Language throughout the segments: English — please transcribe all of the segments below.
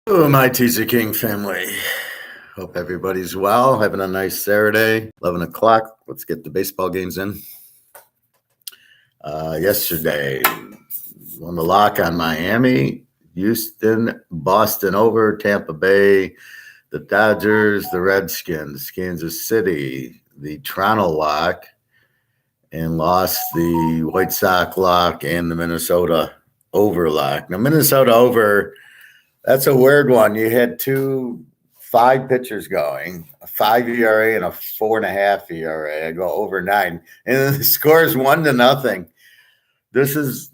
Oh, my Teaserking family. Hope everybody's well, having a nice Saturday. 11 o'clock. Let's get the baseball games in. Yesterday, won the lock on Miami, Houston, Boston over, Tampa Bay, the Dodgers, the Redskins, Kansas City, the Toronto lock, and lost the White Sox lock and the Minnesota over lock. Now, Minnesota over. That's a weird one. You had five pitchers going, a 5 ERA and a 4.5 ERA. I go over 9, and the score is 1-0. This is,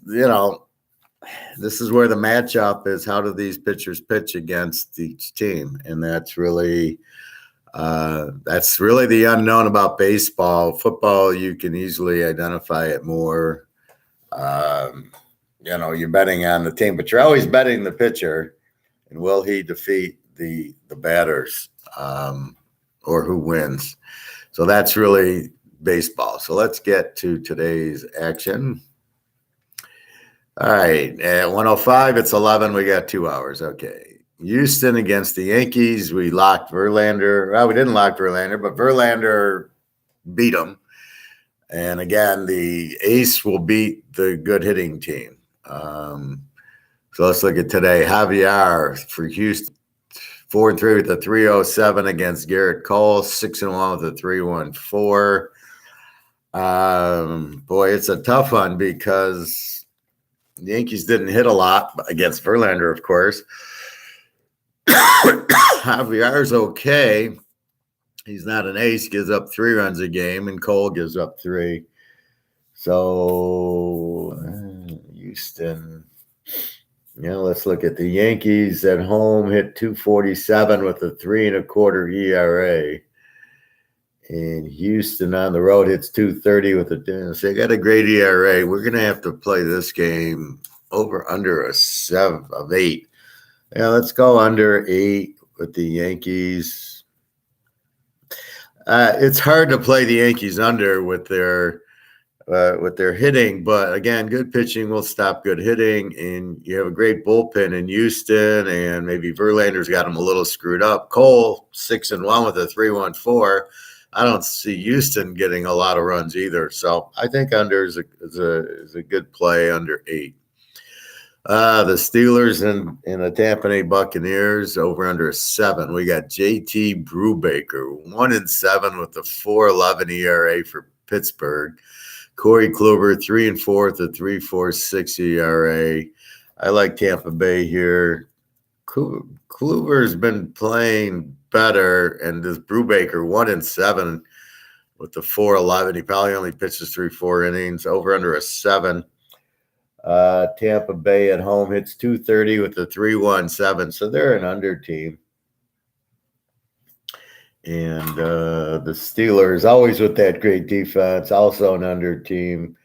this is where the matchup is. How do these pitchers pitch against each team? And that's really the unknown about baseball. Football, you can easily identify it more. You're betting on the team, but you're always betting the pitcher. And will he defeat the batters, or who wins? So that's really baseball. So let's get to today's action. All right, at 1:05, it's 11. We got 2 hours. Okay. Houston against the Yankees. We locked Verlander. Well, we didn't lock Verlander, but Verlander beat him. And again, the ace will beat the good hitting team. So let's look at today. Javier for Houston, 4-3 with a 3.07 against Garrett Cole, 6-1 with a 3.14. Boy, it's a tough one because the Yankees didn't hit a lot against Verlander, of course. Javier's okay. He's not an ace, gives up 3 runs a game, and Cole gives up 3. So Houston. Let's look at the Yankees at home, hit 247 with a 3.25 ERA. And Houston on the road hits 230 with a, so they got a great ERA. We're going to have to play this game over under a 7 of 8. Let's go under 8 with the Yankees. It's hard to play the Yankees under with their hitting, but again, good pitching will stop good hitting, and you have a great bullpen in Houston, and maybe Verlander's got him a little screwed up. Cole 6-1 with a 3.14. I don't see Houston getting a lot of runs either, so I think under is a good play, under 8. The Steelers and the Tampa Bay Buccaneers over under a 7. We got JT Brubaker 1-7 with a 4.11 ERA for Pittsburgh. Corey Kluber 3-4 with a 3.46 ERA. I like Tampa Bay here. Kluber's been playing better, and this Brubaker 1-7 with the 4.11. He probably only pitches 3-4 innings. Over under a 7. Tampa Bay at home hits 230 with a 3.17, so they're an under team. And the Steelers, always with that great defense, also an under team.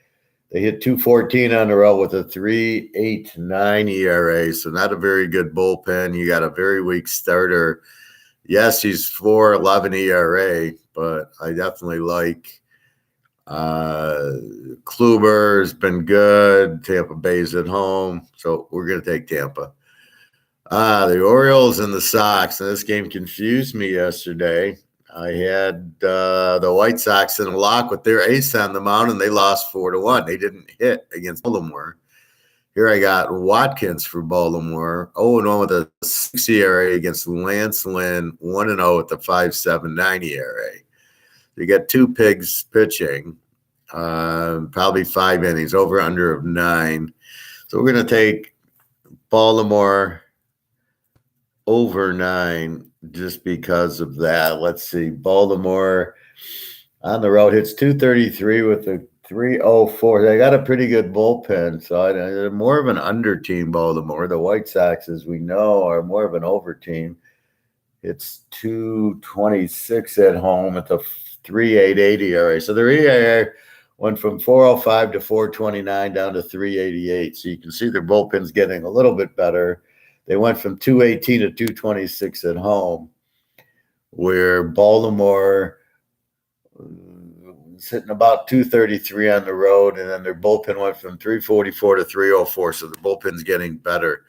They hit 214 on the road with a 3.89 ERA, so not a very good bullpen. You got a very weak starter. Yes, he's 4.11 ERA, but I definitely like Kluber's been good. Tampa Bay's at home, so we're going to take Tampa. The Orioles and the Sox, and this game confused me yesterday. I had the White Sox in a lock with their ace on the mound, and they lost 4-1. They didn't hit against Baltimore. Here I got Watkins for Baltimore, 0-1 with a 6 ERA against Lance Lynn, 1-0 with a 5.79 ERA. You got 2 pigs pitching, probably 5 innings, over under of 9. So we're going to take Baltimore over 9 just because of that. Let's see. Baltimore on the road hits 233 with a 3.04. They got a pretty good bullpen, so they're more of an under team, Baltimore. The White Sox, as we know, are more of an over team. It's 226 at home at the 3.88 ERA. So their ERA went from 4.05 to 4.29 down to 3.88. So you can see their bullpen's getting a little bit better. They went from 2.18 to 2.26 at home, where Baltimore is hitting about 2.33 on the road, and then their bullpen went from 3.44 to 3.04. So the bullpen's getting better.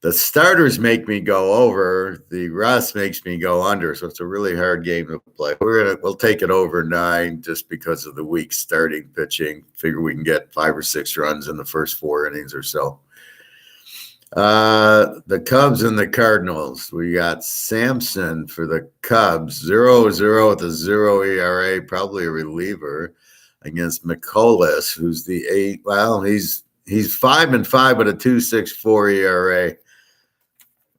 The starters make me go over. The rest makes me go under. So it's a really hard game to play. We'll take it over 9 just because of the weak starting pitching. Figure we can get 5 or 6 runs in the first 4 innings or so. The Cubs and the Cardinals. We got Sampson for the Cubs, 0-0 with a 0 ERA, probably a reliever, against McCullers, who's the 8. Well, he's 5-5 with a 2.64 ERA.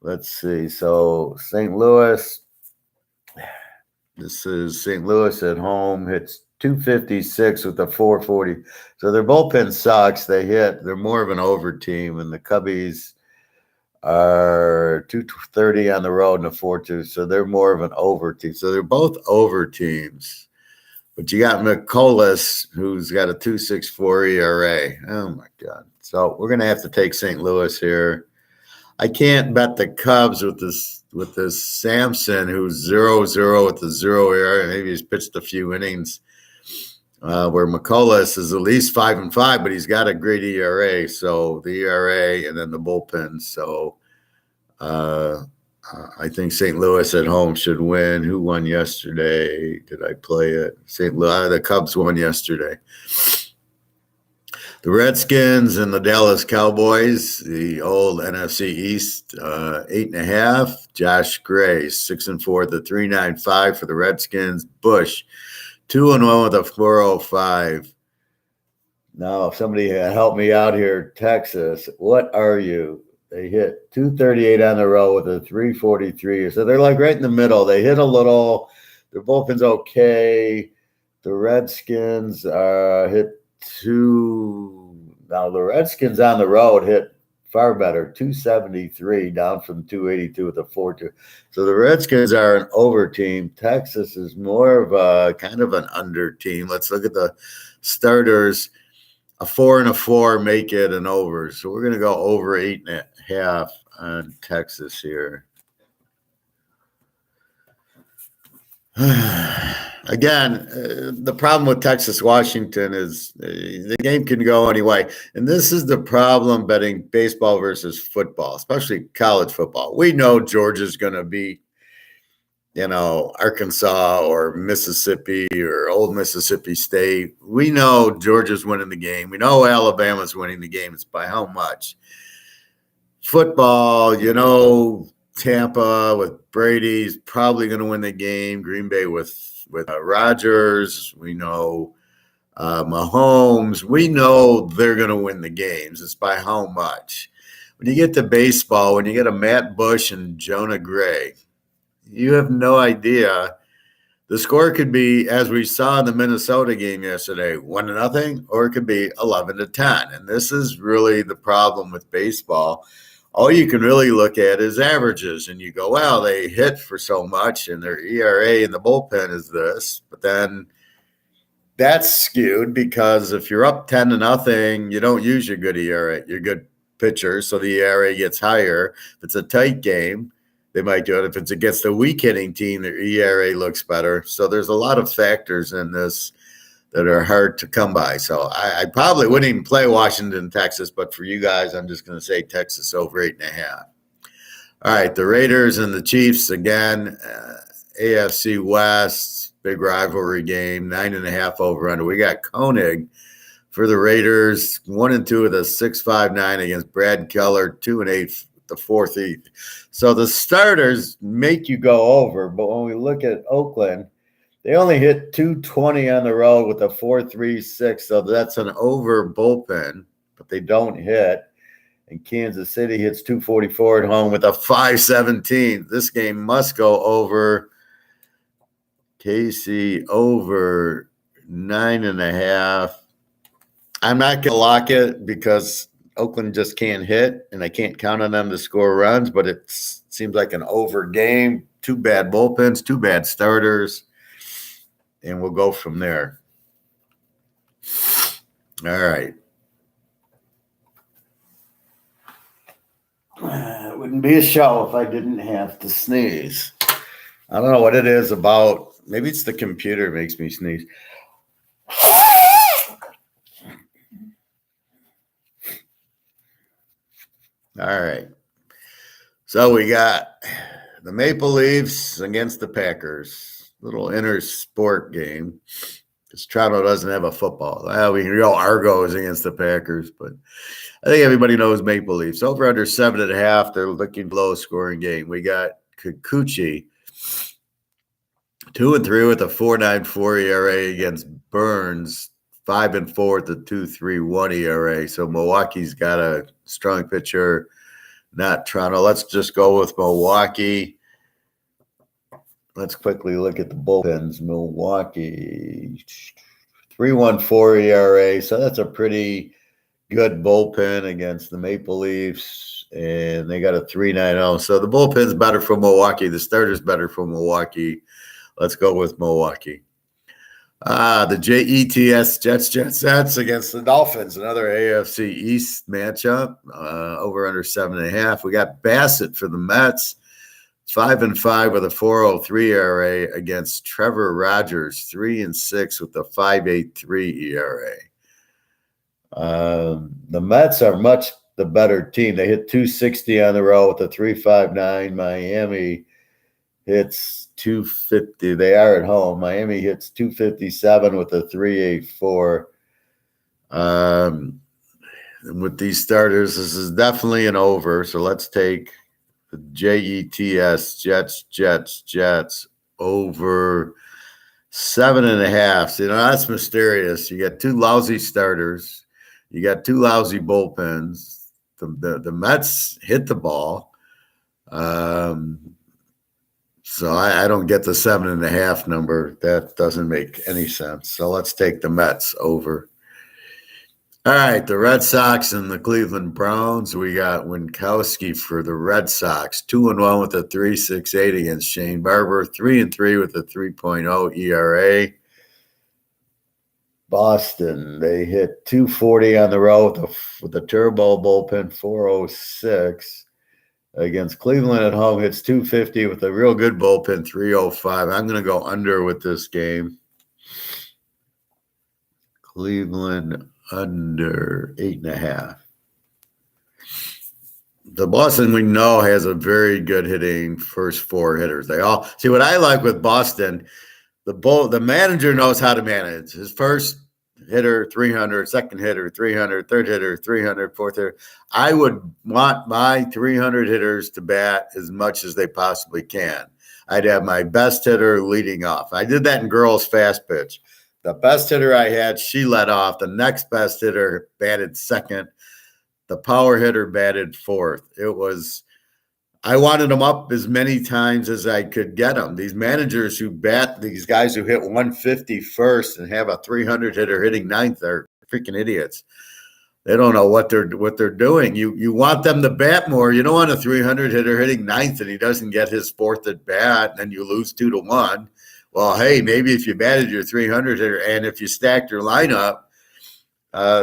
Let's see. So St. Louis. This is St. Louis at home. Hits 256 with a 440. So their bullpen sucks. They're more of an over team, and the Cubbies are 230 on the road and a 4-2. So they're more of an over team. So they're both over teams. But you got McCullers, who's got a 2.64 ERA. Oh my God. So we're gonna have to take St. Louis here. I can't bet the Cubs with this Sampson, who's 0-0 with the 0 ERA. Maybe he's pitched a few innings. Where McCullers is at least 5-5, but he's got a great ERA. So the ERA and then the bullpen. So I think St. Louis at home should win. Who won yesterday? Did I play it? St. Louis. The Cubs won yesterday. The Redskins and the Dallas Cowboys, the old NFC East, 8.5. Josh Gray, 6-4 at the 3.95 for the Redskins. Bush, 2-1 with a 4.05. Now, if somebody help me out here, Texas, what are you? They hit 238 on the road with a 343. So they're like right in the middle. They hit a little. Their bullpen's okay. The Redskins hit 2. Now, the Redskins on the road hit far better, 273 down from 282 with a 4-2. So the Redskins are an over team. Texas is more of a kind of an under team. Let's look at the starters. A 4 and a 4 make it an over. So we're going to go over 8.5 on Texas here. Again, the problem with Texas-Washington is the game can go any way. And this is the problem betting baseball versus football, especially college football. We know Georgia's going to beat, Arkansas or Mississippi or old Mississippi State. We know Georgia's winning the game. We know Alabama's winning the game. It's by how much? Football, Tampa with Brady's probably going to win the game. Green Bay with Rodgers. We know Mahomes. We know they're going to win the games. It's by how much. When you get to baseball, when you get a Matt Bush and Jonah Gray, you have no idea. The score could be, as we saw in the Minnesota game yesterday, 1-0, or it could be 11-10. And this is really the problem with baseball. All you can really look at is averages, and you go, well, they hit for so much, and their ERA in the bullpen is this. But then that's skewed because if you're up 10-0, you don't use your good ERA, your good pitcher, so the ERA gets higher. If it's a tight game, they might do it. If it's against a weak hitting team, their ERA looks better. So there's a lot of factors in this that are hard to come by. So I probably wouldn't even play Washington, Texas, but for you guys, I'm just going to say Texas over 8.5. All right, the Raiders and the Chiefs again, AFC West, big rivalry game, 9.5 over under. We got Koenig for the Raiders, 1-2 with a 6.59 against Brad Keller, 2-8 the 4th. So the starters make you go over, but when we look at Oakland, they only hit 220 on the road with a 4.36, so that's an over bullpen, but they don't hit. And Kansas City hits 244 at home with a 5.17. This game must go over. KC over 9.5. I'm not going to lock it because Oakland just can't hit, and I can't count on them to score runs, but it seems like an over game. 2 bad bullpens, 2 bad starters. And we'll go from there. All right. It wouldn't be a show if I didn't have to sneeze. I don't know what it is about. Maybe it's the computer makes me sneeze. All right. So we got the Maple Leafs against the Packers. Little inter sport game. Because Toronto doesn't have a football. Well, we can go Argos against the Packers, but I think everybody knows Maple Leafs. Over under 7.5. They're looking low scoring game. We got Kikuchi, 2-3 with a 4.94 ERA against Burns, 5-4 with a 2.31 ERA. So Milwaukee's got a strong pitcher, not Toronto. Let's just go with Milwaukee. Let's quickly look at the bullpens. Milwaukee, 3.14 ERA. So that's a pretty good bullpen against the Maple Leafs. And they got a 3.90. So the bullpen's better for Milwaukee. The starter's better for Milwaukee. Let's go with Milwaukee. The Jets against the Dolphins, another AFC East matchup, over under 7.5. We got Bassett for the Mets, 5-5 with a 4.03 ERA against Trevor Rogers, 3-6 with a 5.83 ERA. The Mets are much the better team. They hit 260 on the road with a 3.59. Miami hits 250. They are at home. Miami hits 257 with a 3.84. With these starters, this is definitely an over. So let's take the Jets over 7.5. So, that's mysterious. You got two lousy starters. You got two lousy bullpens. The Mets hit the ball. So I don't get the 7.5 number. That doesn't make any sense. So let's take the Mets over. All right, the Red Sox and the Cleveland Browns. We got Winkowski for the Red Sox, 2-1 with a 3.68 against Shane Barber, 3-3 with a 3.0 ERA. Boston, they hit 240 on the road with a turbo bullpen, 4.06. Against Cleveland at home, hits 250 with a real good bullpen, 3.05. I'm going to go under with this game. Cleveland under 8.5. The Boston, we know, has a very good hitting first four hitters. They all see what I like with Boston. The manager knows how to manage. His first hitter 300, second hitter 300, third hitter 300, fourth hitter. I would want my 300 hitters to bat as much as they possibly can. I'd have my best hitter leading off. I did that in girls fast pitch. The best hitter I had, she led off. The next best hitter batted second. The power hitter batted fourth. I wanted them up as many times as I could get them. These managers who bat, these guys who hit 150 first and have a 300 hitter hitting ninth are freaking idiots. They don't know what they're doing. You want them to bat more. You don't want a 300 hitter hitting ninth and he doesn't get his fourth at bat, and then you lose 2-1. Well, hey, maybe if you batted your 300 hitter and if you stacked your lineup,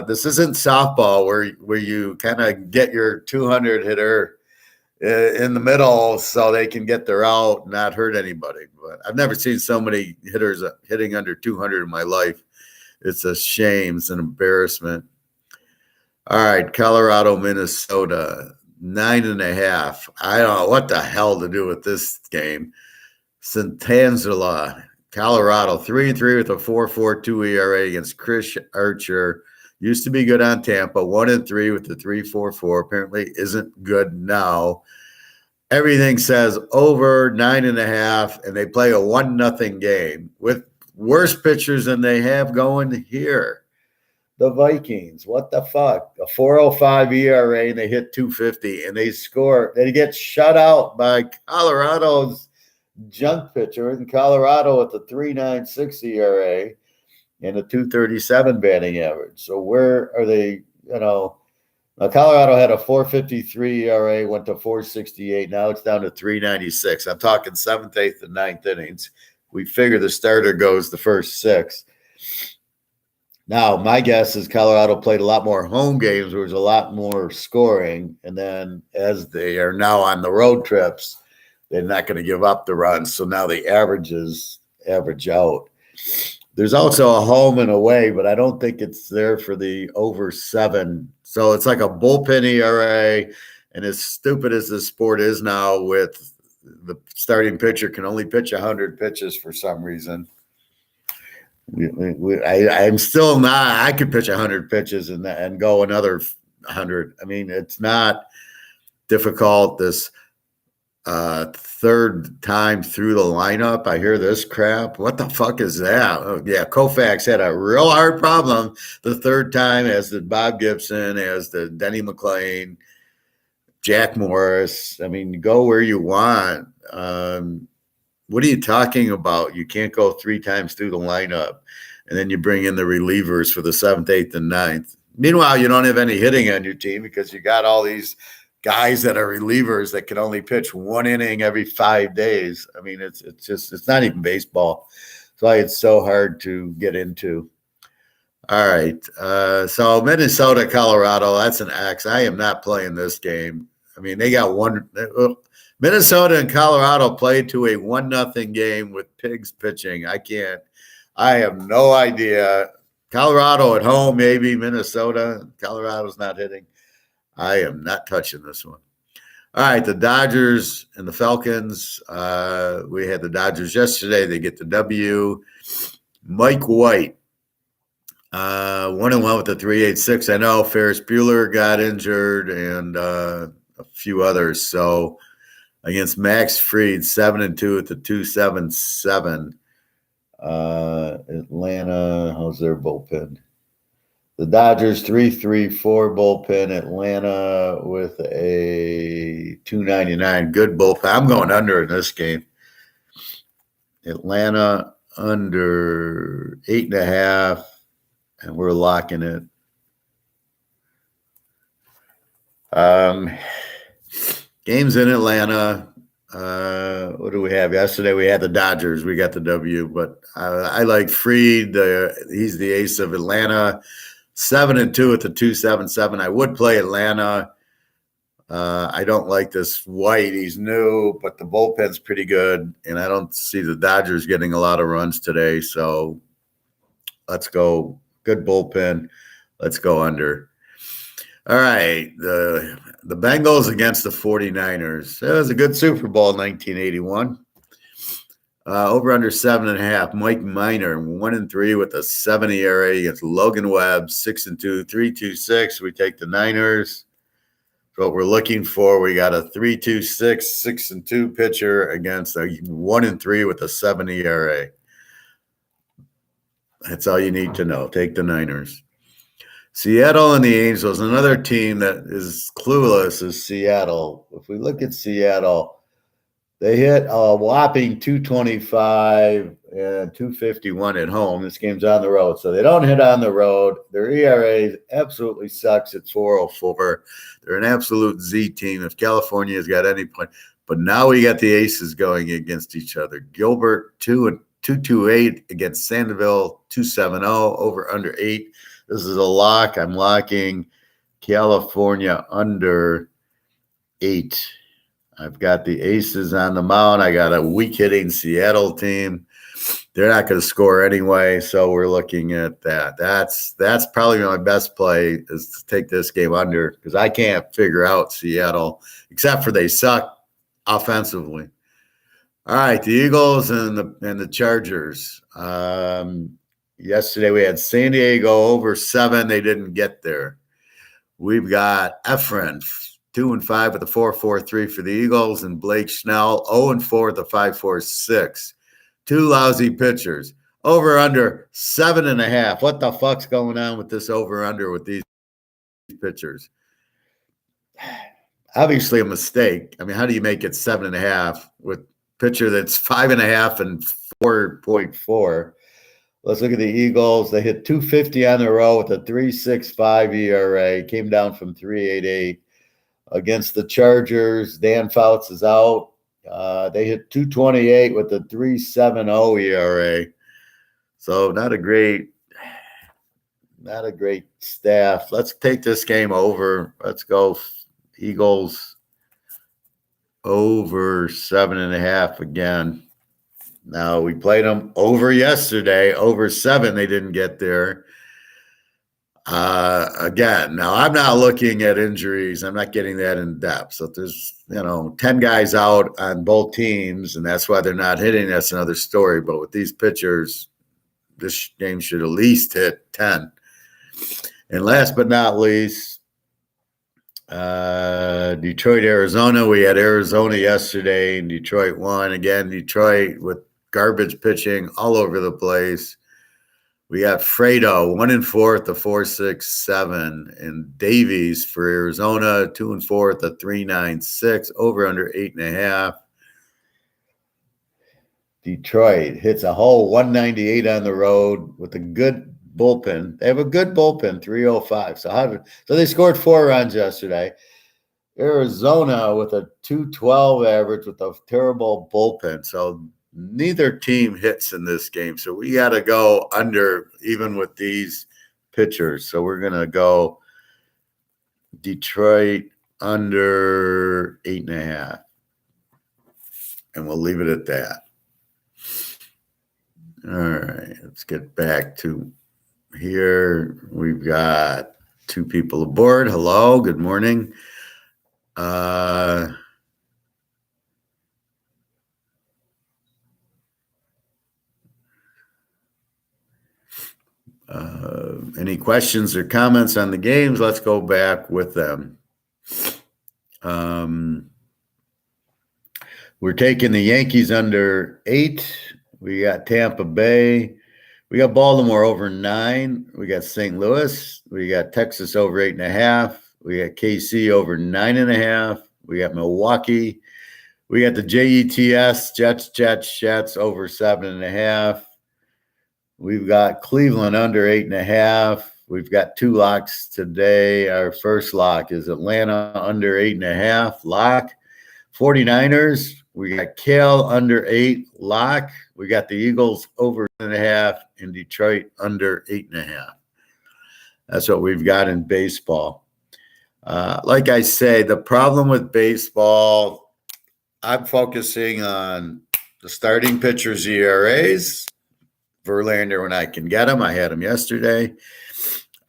this isn't softball where you kind of get your 200 hitter in the middle so they can get their out and not hurt anybody. But I've never seen so many hitters hitting under 200 in my life. It's a shame. It's an embarrassment. All right, Colorado, Minnesota, 9.5. I don't know what the hell to do with this game. Santanzala, Colorado, 3-3 with a 4.42 ERA against Chris Archer. Used to be good on Tampa, 1-3 with the 3.44. Apparently isn't good now. Everything says over 9.5, and they play a 1-0 game with worse pitchers than they have going here. The Vikings, what the fuck? A 4.05 ERA, and they hit 250, and they score. They get shut out by Colorado's junk pitcher in Colorado with a 3.96 ERA and a 2.37 batting average. So where are they? Colorado had a 4.53 ERA, went to 4.68. Now it's down to 3.96. I'm talking seventh, eighth, and ninth innings. We figure the starter goes the first six. Now, my guess is Colorado played a lot more home games where there's a lot more scoring. And then as they are now on the road trips, they're not going to give up the runs. So now the averages average out. There's also a home and away, but I don't think it's there for the over 7. So it's like a bullpen ERA And as stupid as this sport is now, with the starting pitcher can only pitch 100 pitches for some reason. I'm still not. I could pitch 100 pitches and go another 100. I mean, it's not difficult. This third time through the lineup, I hear this crap. What the fuck is that? Oh, yeah, Koufax had a real hard problem the third time, as did Bob Gibson, as did Denny McClain, Jack Morris. I mean, go where you want. What are you talking about? You can't go three times through the lineup, and then you bring in the relievers for the 7th, 8th, and 9th. Meanwhile, you don't have any hitting on your team because you got all these guys that are relievers that can only pitch one inning every 5 days. I mean, it's not even baseball. That's why it's so hard to get into. All right. So Minnesota, Colorado, that's an X. I am not playing this game. I mean, they got one. Minnesota and Colorado played to a 1-0 game with Pigs pitching. I have no idea. Colorado at home, maybe. Minnesota. Colorado's not hitting. I am not touching this one. All right, the Dodgers and the Falcons. We had the Dodgers yesterday. They get the W. Mike White, 1-1 with the 3.86. I know Ferris Bueller got injured and a few others. So against Max Fried, 7-2 with the 2.77. Atlanta, how's their bullpen? The Dodgers 3.34 bullpen. Atlanta with a 2.99. Good bullpen. I'm going under in this game. Atlanta under 8.5, and we're locking it. Games in Atlanta. What do we have? Yesterday we had the Dodgers. We got the W, but I like Fried. He's the ace of Atlanta. 7-2 at the 2.77. I would play Atlanta. I don't like this White. He's new, but the bullpen's pretty good, and I don't see the Dodgers getting a lot of runs today. So let's go. Good bullpen. Let's go under. All right, the Bengals against the 49ers. It was a good Super Bowl in 1981. Over under 7.5. Mike Minor, 1-3 with a 7 ERA against Logan Webb, 6-2, 3.26. We take the Niners. What we're looking for, we got a 3.26, 6-2 pitcher against a 1-3 with a 7 ERA. That's all you need to know. Take the Niners. Seattle and the Angels, another team that is clueless is Seattle. If we look at Seattle, they hit a whopping 225 and 251 at home. This game's on the road, so they don't hit on the road. Their ERA absolutely sucks at 4.04. They're an absolute Z team if California has got any point. But now we got the aces going against each other. Gilbert, 2.28 against Sandoval, 2.70, over under 8. This is a lock. I'm locking California under 8. I've got the aces on the mound. I got a weak hitting Seattle team. They're not going to score anyway, so we're looking at that. That's probably my best play, is to take this game under, because I can't figure out Seattle, except for they suck offensively. All right, the Eagles and the Chargers. Yesterday we had San Diego over 7. They didn't get there. We've got Efren, 2-5 with a 4.43 for the Eagles, and Blake Snell, 0-4 with a 5.46. Two lousy pitchers. Over under 7.5. What the fuck's going on with this over under with these pitchers? Obviously a mistake. I mean, how do you make it 7.5 with pitcher that's 5.5 and 4.4? Let's look at the Eagles. They hit 250 on the row with a 3.65 ERA. Came down from 3.88. Against the Chargers, Dan Fouts is out. They hit 228 with a 3.70 ERA. So not a great staff. Let's take this game over. Let's go Eagles over 7.5 again. Now, we played them over yesterday, over 7. They didn't get there. Again, now I'm not looking at injuries. I'm not getting that in depth. So if there's, 10 guys out on both teams, and that's why they're not hitting, that's another story. But with these pitchers, this game should at least hit 10. And last but not least, Detroit, Arizona. We had Arizona yesterday, and Detroit won. Again, Detroit with garbage pitching all over the place. We got Fredo 1-4 at the 4.67, and Davies for Arizona 2-4 at the 3.96, over under 8.5. Detroit hits a whole 198 on the road with a good bullpen. They have a good bullpen, 305. So they scored 4 runs yesterday. Arizona with a 212 average with a terrible bullpen. So neither team hits in this game. So we got to go under even with these pitchers. So we're going to go Detroit under 8.5. And we'll leave it at that. All right, let's get back to here. We've got 2 people aboard. Hello, good morning. Any questions or comments on the games? Let's go back with them. We're taking the Yankees under 8. We got Tampa Bay. We got Baltimore over 9. We got St. Louis. We got Texas over 8.5. We got KC over 9.5. We got Milwaukee. We got the Jets, Jets over 7.5. We've got Cleveland under 8.5. We've got 2 locks today. Our first lock is Atlanta under 8.5. Lock. 49ers. We got Kale under 8. Lock. We got the Eagles over 8.5 and Detroit under 8.5. That's what we've got in baseball. Like I say, the problem with baseball, I'm focusing on the starting pitchers' ERAs. Verlander when I can get him. I had him yesterday.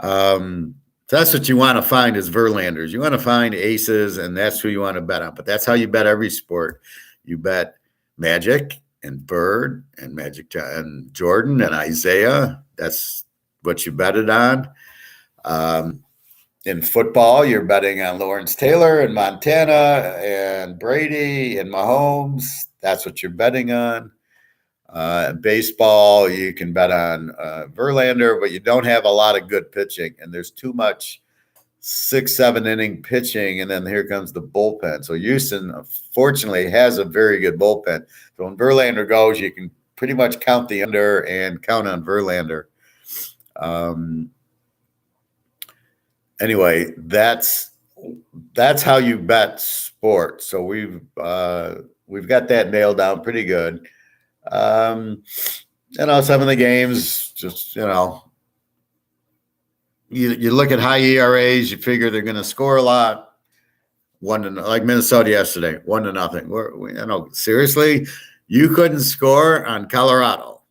So that's what you want to find is Verlanders. You want to find aces, and that's who you want to bet on. But that's how you bet every sport. You bet Magic and Bird and Magic and Jordan and Isaiah. That's what you bet it on. In football, you're betting on Lawrence Taylor and Montana and Brady and Mahomes. That's what you're betting on. Baseball, you can bet on Verlander, but you don't have a lot of good pitching, and there's too much 6-7 inning pitching, and then here comes the bullpen. So Houston, fortunately, has a very good bullpen. So when Verlander goes, you can pretty much count the under and count on Verlander. Anyway, that's how you bet sports. So we've got that nailed down pretty good. Some of the games, just, you look at high ERAs, you figure they're going to score a lot. Like Minnesota yesterday, 1-0. Seriously, you couldn't score on Colorado.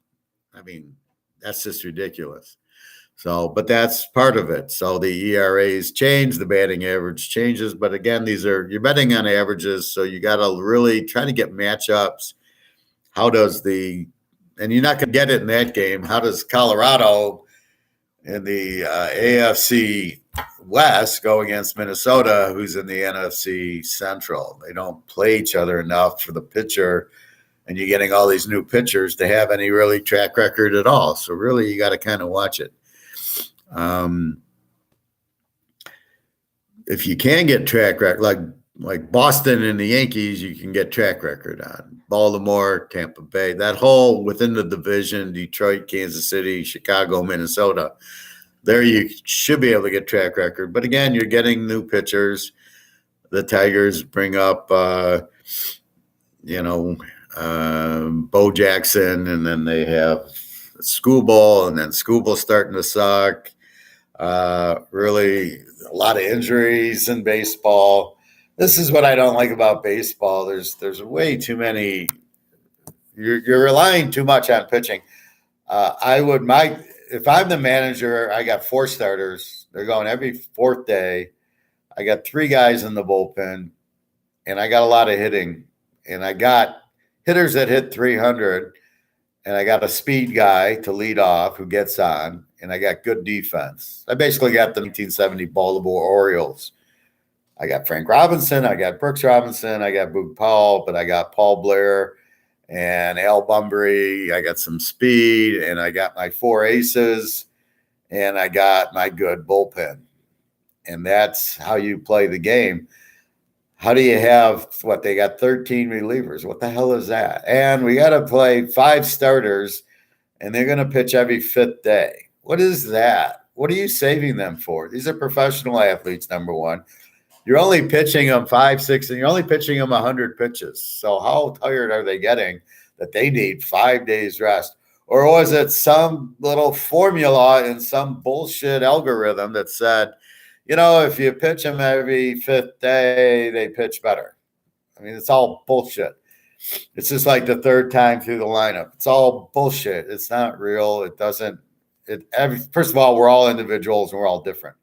I mean, that's just ridiculous. So, but that's part of it. So the ERAs change, the batting average changes. But again, you're betting on averages. So you got to really try to get matchups. And you're not going to get it in that game. How does Colorado in the AFC West go against Minnesota, who's in the NFC Central? They don't play each other enough for the pitcher, and you're getting all these new pitchers to have any really track record at all. So really, you got to kind of watch it. If you can get track record, like Boston and the Yankees, you can get track record on. Baltimore, Tampa Bay, that whole within the division, Detroit, Kansas City, Chicago, Minnesota, there you should be able to get track record. But again, you're getting new pitchers. The Tigers bring up, Bo Jackson, and then they have Scooble, and then Scooble starting to suck. Really a lot of injuries in baseball. This is what I don't like about baseball. There's way too many. You're relying too much on pitching. If I'm the manager, I got 4 starters. They're going every fourth day. I got 3 guys in the bullpen, and I got a lot of hitting. And I got hitters that hit 300, and I got a speed guy to lead off who gets on, and I got good defense. I basically got the 1970 Baltimore Orioles. I got Frank Robinson, I got Brooks Robinson, I got Boog Powell, but I got Paul Blair and Al Bunbury. I got some speed, and I got my 4 aces, and I got my good bullpen. And that's how you play the game. How do you have what? They got 13 relievers. What the hell is that? And we got to play 5 starters, and they're going to pitch every 5th day. What is that? What are you saving them for? These are professional athletes, number one. You're only pitching them 5, 6, and you're only pitching them 100 pitches. So how tired are they getting that they need 5 days rest? Or was it some little formula in some bullshit algorithm that said, if you pitch them every 5th day, they pitch better? I mean, it's all bullshit. It's just like the 3rd time through the lineup. It's all bullshit. It's not real. It doesn't. First of all, we're all individuals and we're all different.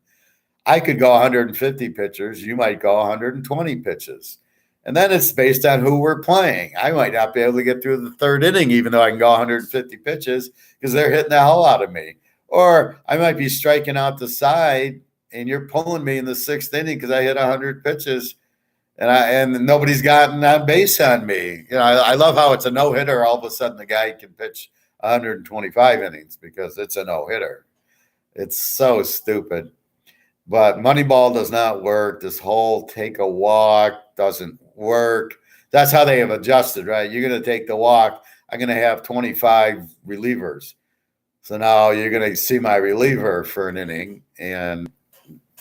I could go 150 pitchers. You might go 120 pitches. And then it's based on who we're playing. I might not be able to get through the 3rd inning, even though I can go 150 pitches because they're hitting the hell out of me. Or I might be striking out the side and you're pulling me in the 6th inning because I hit 100 pitches and nobody's gotten on base on me. I love how it's a no-hitter. All of a sudden the guy can pitch 125 innings because it's a no-hitter. It's so stupid. But Moneyball does not work. This whole take a walk doesn't work. That's how they have adjusted, right? You're going to take the walk. I'm going to have 25 relievers. So now you're going to see my reliever for an inning. And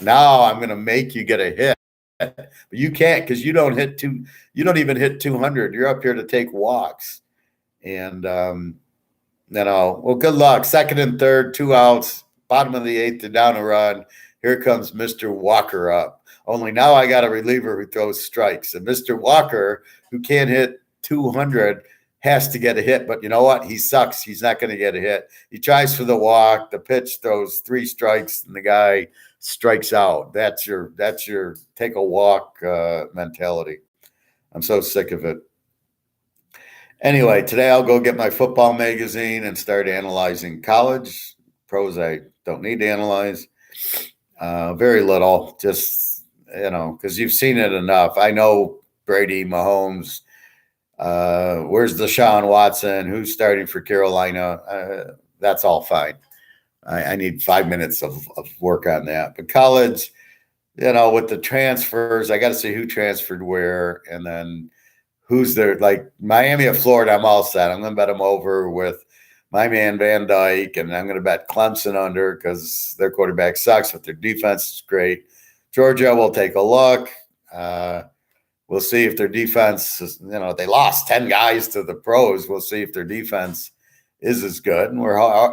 now I'm going to make you get a hit. But you can't because you don't even hit 200. You're up here to take walks. And, well, good luck. 2nd and 3rd, 2 outs, bottom of the 8th, to down a run. Here comes Mr. Walker up. Only now I got a reliever who throws strikes. And Mr. Walker, who can't hit 200, has to get a hit. But you know what? He sucks. He's not going to get a hit. He tries for the walk. The pitch throws 3 strikes, and the guy strikes out. That's your take a walk mentality. I'm so sick of it. Anyway, today I'll go get my football magazine and start analyzing college. Pros I don't need to analyze. Very little, just, because you've seen it enough. I know Brady, Mahomes, where's Deshaun Watson, who's starting for Carolina. That's all fine. I need 5 minutes of work on that. But college, with the transfers, I got to see who transferred where, and then who's there. Like Miami of Florida, I'm all set. I'm going to bet them over with my man Van Dyke, and I'm going to bet Clemson under because their quarterback sucks, but their defense is great. Georgia, we'll take a look. We'll see if their defense is, they lost 10 guys to the pros. We'll see if their defense is as good. And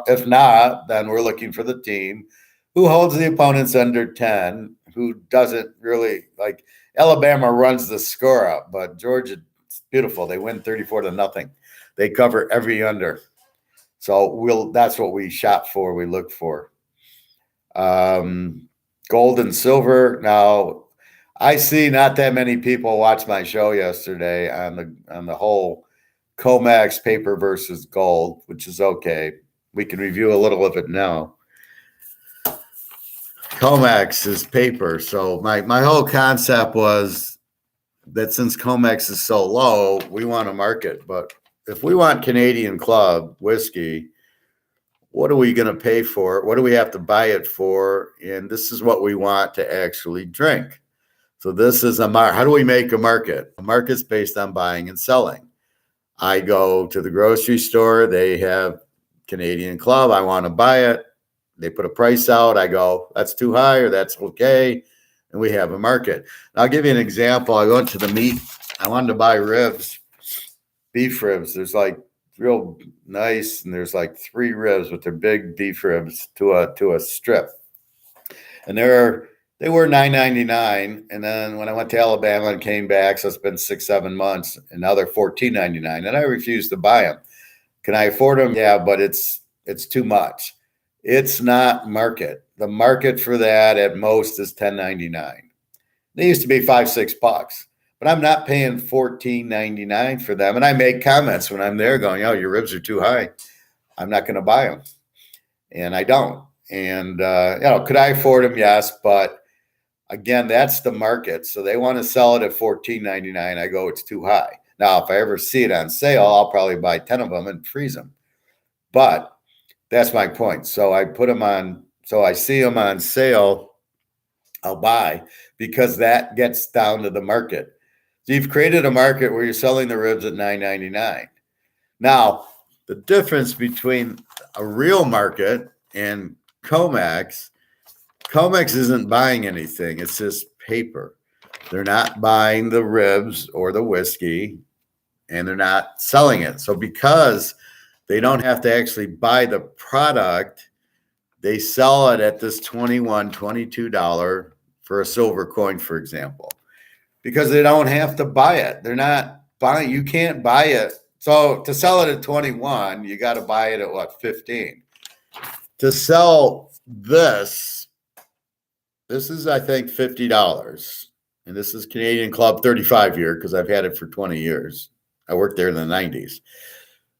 if not, then we're looking for the team who holds the opponents under 10, who doesn't really like Alabama runs the score up, but Georgia, it's beautiful. They win 34-0. They cover every under. So that's what we shot for, we look for. Gold and silver. Now, I see not that many people watched my show yesterday on the whole COMEX paper versus gold, which is okay. We can review a little of it now. COMEX is paper. So my whole concept was that since COMEX is so low, we want to market. But if we want Canadian Club whiskey, what are we going to pay for it? What do we have to buy it for? And this is what we want to actually drink. So this is how do we make a market? A market's based on buying and selling. I go to the grocery store. They have Canadian Club. I want to buy it. They put a price out. I go, that's too high or that's okay. And we have a market. I'll give you an example. I went to the meat. I wanted to buy ribs, beef ribs. There's like real nice, and there's like 3 ribs with their big beef ribs to a strip. And they were $9.99. And then when I went to Alabama and came back, so it's been 6-7 months, and now they're $14.99. And I refused to buy them. Can I afford them? Yeah, but it's too much. It's not market. The market for that at most is $10.99. They used to be $5-6, but I'm not paying $14.99 for them. And I make comments when I'm there going, "Oh, your ribs are too high. I'm not going to buy them," and I don't. And could I afford them? Yes, but again, that's the market. So they want to sell it at $14.99. I go, it's too high. Now, if I ever see it on sale, I'll probably buy 10 of them and freeze them. But that's my point. So I put them on. So I see them on sale, I'll buy, because that gets down to the market. So you've created a market where you're selling the ribs at $9.99. Now, the difference between a real market and Comex isn't buying anything. It's just paper. They're not buying the ribs or the whiskey, and they're not selling it. So because they don't have to actually buy the product, they sell it at this $21, $22 for a silver coin, for example, because they don't have to buy it. They're not buying. You can't buy it. So to sell it at 21, you got to buy it at what, 15? To sell this is, I think, $50. And this is Canadian Club 35 year, because I've had it for 20 years. I worked there in the 90s.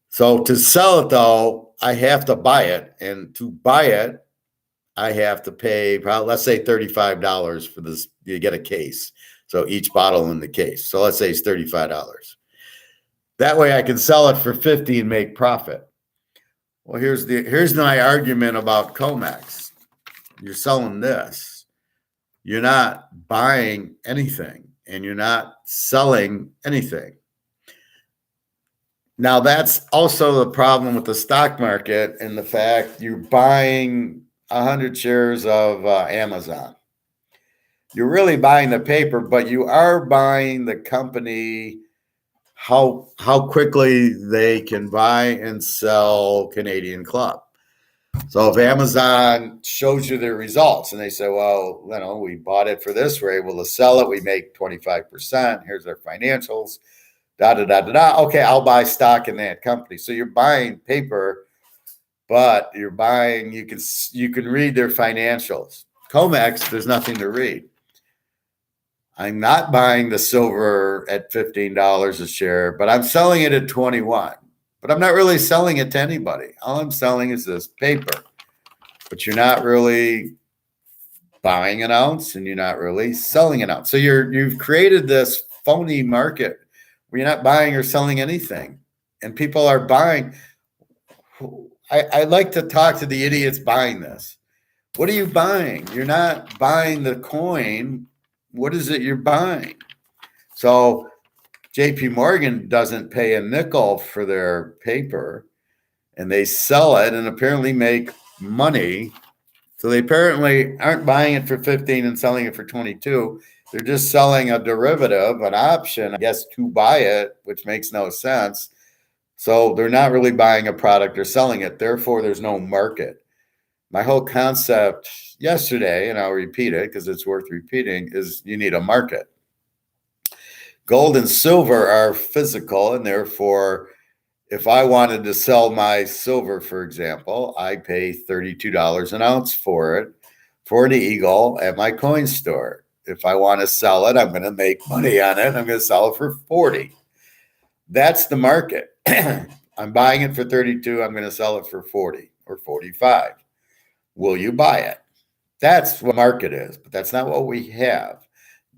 So to sell it, though, I have to buy it. And to buy it, I have to pay, probably, let's say, $35 for this. You get a case. So each bottle in the case. So let's say it's $35. That way I can sell it for 50 and make profit. Well, here's my argument about Comex. You're selling this. You're not buying anything, and you're not selling anything. Now, that's also the problem with the stock market, and the fact you're buying 100 shares of Amazon. You're really buying the paper, but you are buying the company, how quickly they can buy and sell Canadian Club. So if Amazon shows you their results and they say, well, we bought it for this, we're able to sell it, we make 25%, here's our financials, okay, I'll buy stock in that company. So you're buying paper, but you're buying, you can read their financials. Comex, there's nothing to read. I'm not buying the silver at $15 a share, but I'm selling it at 21. But I'm not really selling it to anybody. All I'm selling is this paper. But you're not really buying an ounce, and you're not really selling an ounce. So you've created this phony market where you're not buying or selling anything. And people are buying. I like to talk to the idiots buying this. What are you buying? You're not buying the coin. What is it you're buying? So JP Morgan doesn't pay a nickel for their paper, and they sell it and apparently make money. So they apparently aren't buying it for 15 and selling it for 22. They're just selling a derivative, an option, I guess, to buy it, which makes no sense. So they're not really buying a product or selling it. Therefore, there's no market. My whole concept yesterday, and I'll repeat it because it's worth repeating, is you need a market. Gold and silver are physical, and therefore, if I wanted to sell my silver, for example, I pay $32 an ounce for it for the Eagle at my coin store. If I want to sell it, I'm going to make money on it. I'm going to sell it for 40. That's the market. I'm buying it for 32. I'm going to sell it for 40 or 45. Will you buy it? That's what market is, but that's not what we have.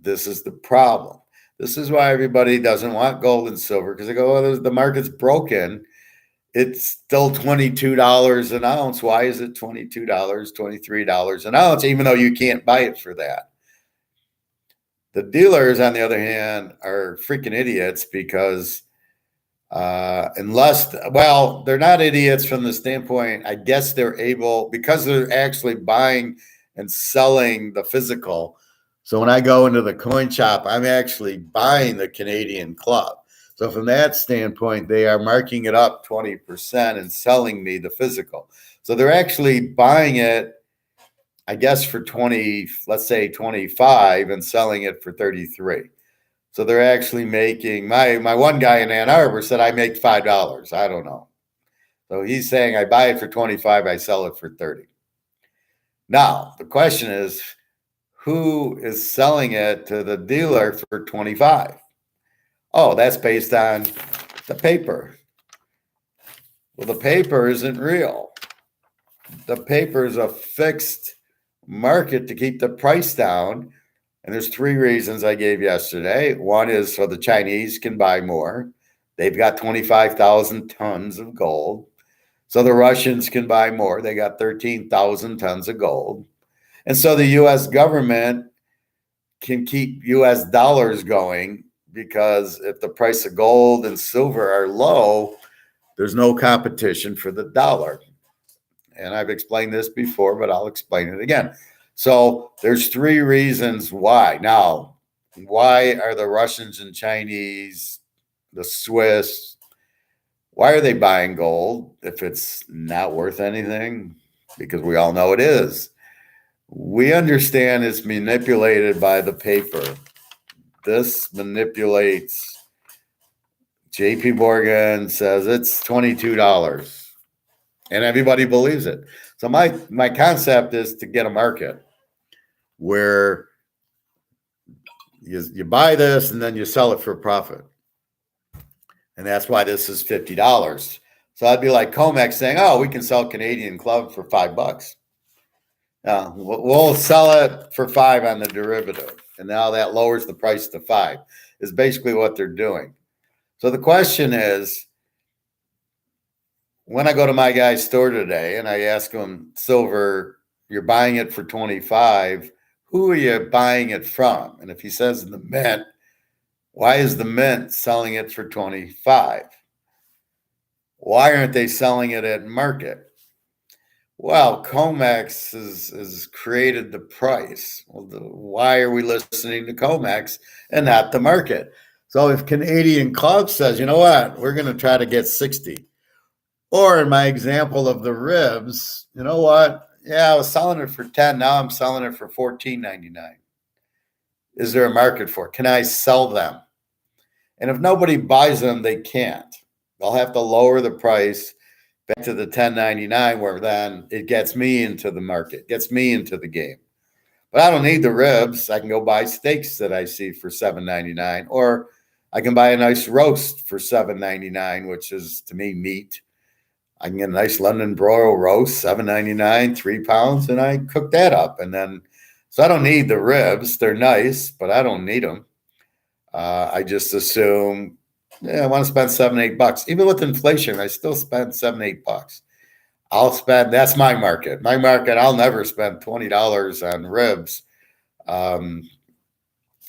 This is the problem. This is why everybody doesn't want gold and silver, because they go, oh, the market's broken. It's still $22 an ounce. Why is it $22, $23 an ounce, even though you can't buy it for that? The dealers, on the other hand, are freaking idiots because they're not idiots from the standpoint, I guess they're able, because they're actually buying and selling the physical. So when I go into the coin shop, I'm actually buying the Canadian Club. So from that standpoint, they are marking it up 20% and selling me the physical. So they're actually buying it, I guess, for 20, let's say 25, and selling it for 33. So they're actually making, my one guy in Ann Arbor said I make $5. I don't know. So he's saying I buy it for 25, I sell it for 30. Now, the question is, who is selling it to the dealer for 25? Oh, that's based on the paper. Well, the paper isn't real. The paper is a fixed market to keep the price down. And there's three reasons I gave yesterday. One is so the Chinese can buy more. They've got 25,000 tons of gold. So the Russians can buy more. They got 13,000 tons of gold. And so the US government can keep US dollars going, because if the price of gold and silver are low, there's no competition for the dollar. And I've explained this before, but I'll explain it again. So there's three reasons why. Now, why are the Russians and Chinese, the Swiss, why are they buying gold if it's not worth anything? Because we all know it is. We understand it's manipulated by the paper. This manipulates. JP Morgan says it's $22. And everybody believes it. So my concept is to get a market where you buy this and then you sell it for a profit. And that's why this is $50. So I'd be like Comex saying, oh, we can sell Canadian Club for $5. We'll sell it for $5 on the derivative. And now that lowers the price to $5, is basically what they're doing. So the question is, when I go to my guy's store today and I ask him, silver, you're buying it for 25, who are you buying it from? And if he says the Mint, why is the Mint selling it for 25? Why aren't they selling it at market? Well, Comex has created the price. Well, why are we listening to Comex and not the market? So if Canadian Club says, you know what, we're going to try to get 60. Or in my example of the ribs, you know what? Yeah, I was selling it for 10. Now I'm selling it for $14.99. Is there a market for it? Can I sell them? And if nobody buys them, they can't. They'll have to lower the price back to the $10.99, where then it gets me into the market, gets me into the game. But I don't need the ribs. I can go buy steaks that I see for $7.99, or I can buy a nice roast for $7.99, which is to me meat. I can get a nice London broil roast, $7.99, 3 pounds, and I cook that up. And then, so I don't need the ribs. They're nice, but I don't need them. I just assume, I want to spend $7-8. Even with inflation, I still spend $7-8. I'll spend, that's my market. My market, I'll never spend $20 on ribs. And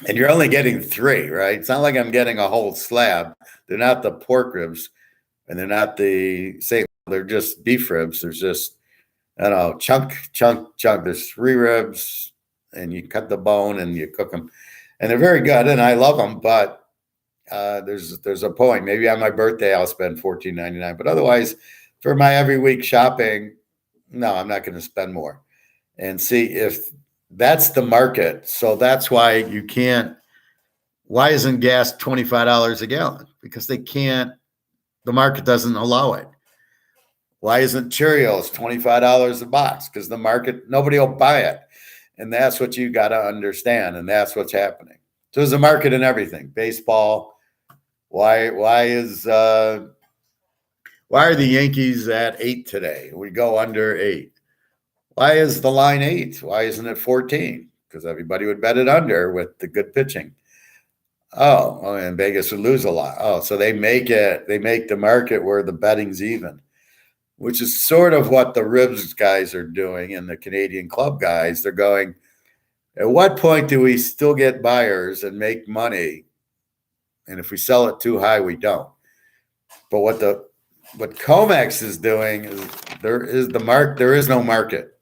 you're only getting 3, right? It's not like I'm getting a whole slab. They're not the pork ribs, and they're not the same. They're just beef ribs. There's just, chunk. There's 3 ribs, and you cut the bone and you cook them. And they're very good, and I love them, but there's a point. Maybe on my birthday, I'll spend $14.99. But otherwise, for my every week shopping, no, I'm not going to spend more. And see if that's the market. So that's why you can't. Why isn't gas $25 a gallon? Because they can't. The market doesn't allow it. Why isn't Cheerios $25 a box? Because the market, nobody will buy it. And that's what you got to understand. And that's what's happening. So there's a market in everything. Baseball. Why are the Yankees at 8 today? We go under 8. Why is the line 8? Why isn't it 14? Because everybody would bet it under with the good pitching. Oh, and Vegas would lose a lot. Oh, so they make the market where the betting's even, which is sort of what the ribs guys are doing and the Canadian Club guys. They're going, at what point do we still get buyers and make money? And if we sell it too high, we don't. But what Comex is doing is there is no market.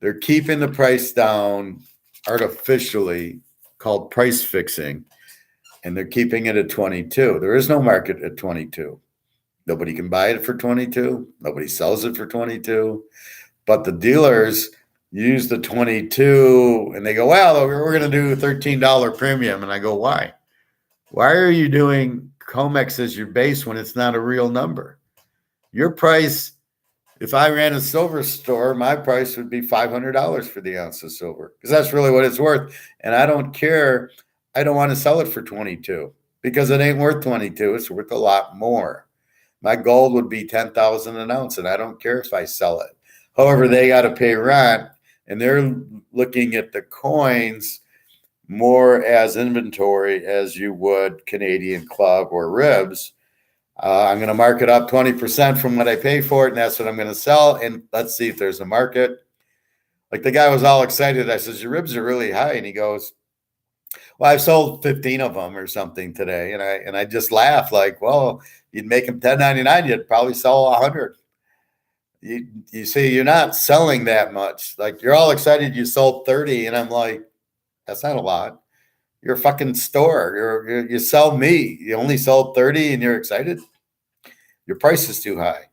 They're keeping the price down artificially, called price fixing, and they're keeping it at 22. There is no market at 22. Nobody can buy it for 22. Nobody sells it for 22. But the dealers use the 22 and they go, well, we're going to do a $13 premium. And I go, why? Why are you doing Comex as your base when it's not a real number? Your price If I ran a silver store, my price would be $500 for the ounce of silver because that's really what it's worth. And I don't care. I don't want to sell it for 22 because it ain't worth 22. It's worth a lot more. My gold would be 10,000 an ounce, and I don't care if I sell it. However, they got to pay rent, and they're looking at the coins more as inventory as you would Canadian club or ribs. I'm going to mark it up 20% from what I pay for it, and that's what I'm going to sell. And let's see if there's a market. Like the guy was all excited. I says, your ribs are really high. And he goes, well, I've sold 15 of them or something today. And I just laugh like, well, you'd make them 10.99. You'd probably sell 100. You see, you're not selling that much. Like you're all excited you sold 30. And I'm like, that's not a lot. You're a fucking store. You sell me. You only sold 30 and you're excited. Your price is too high.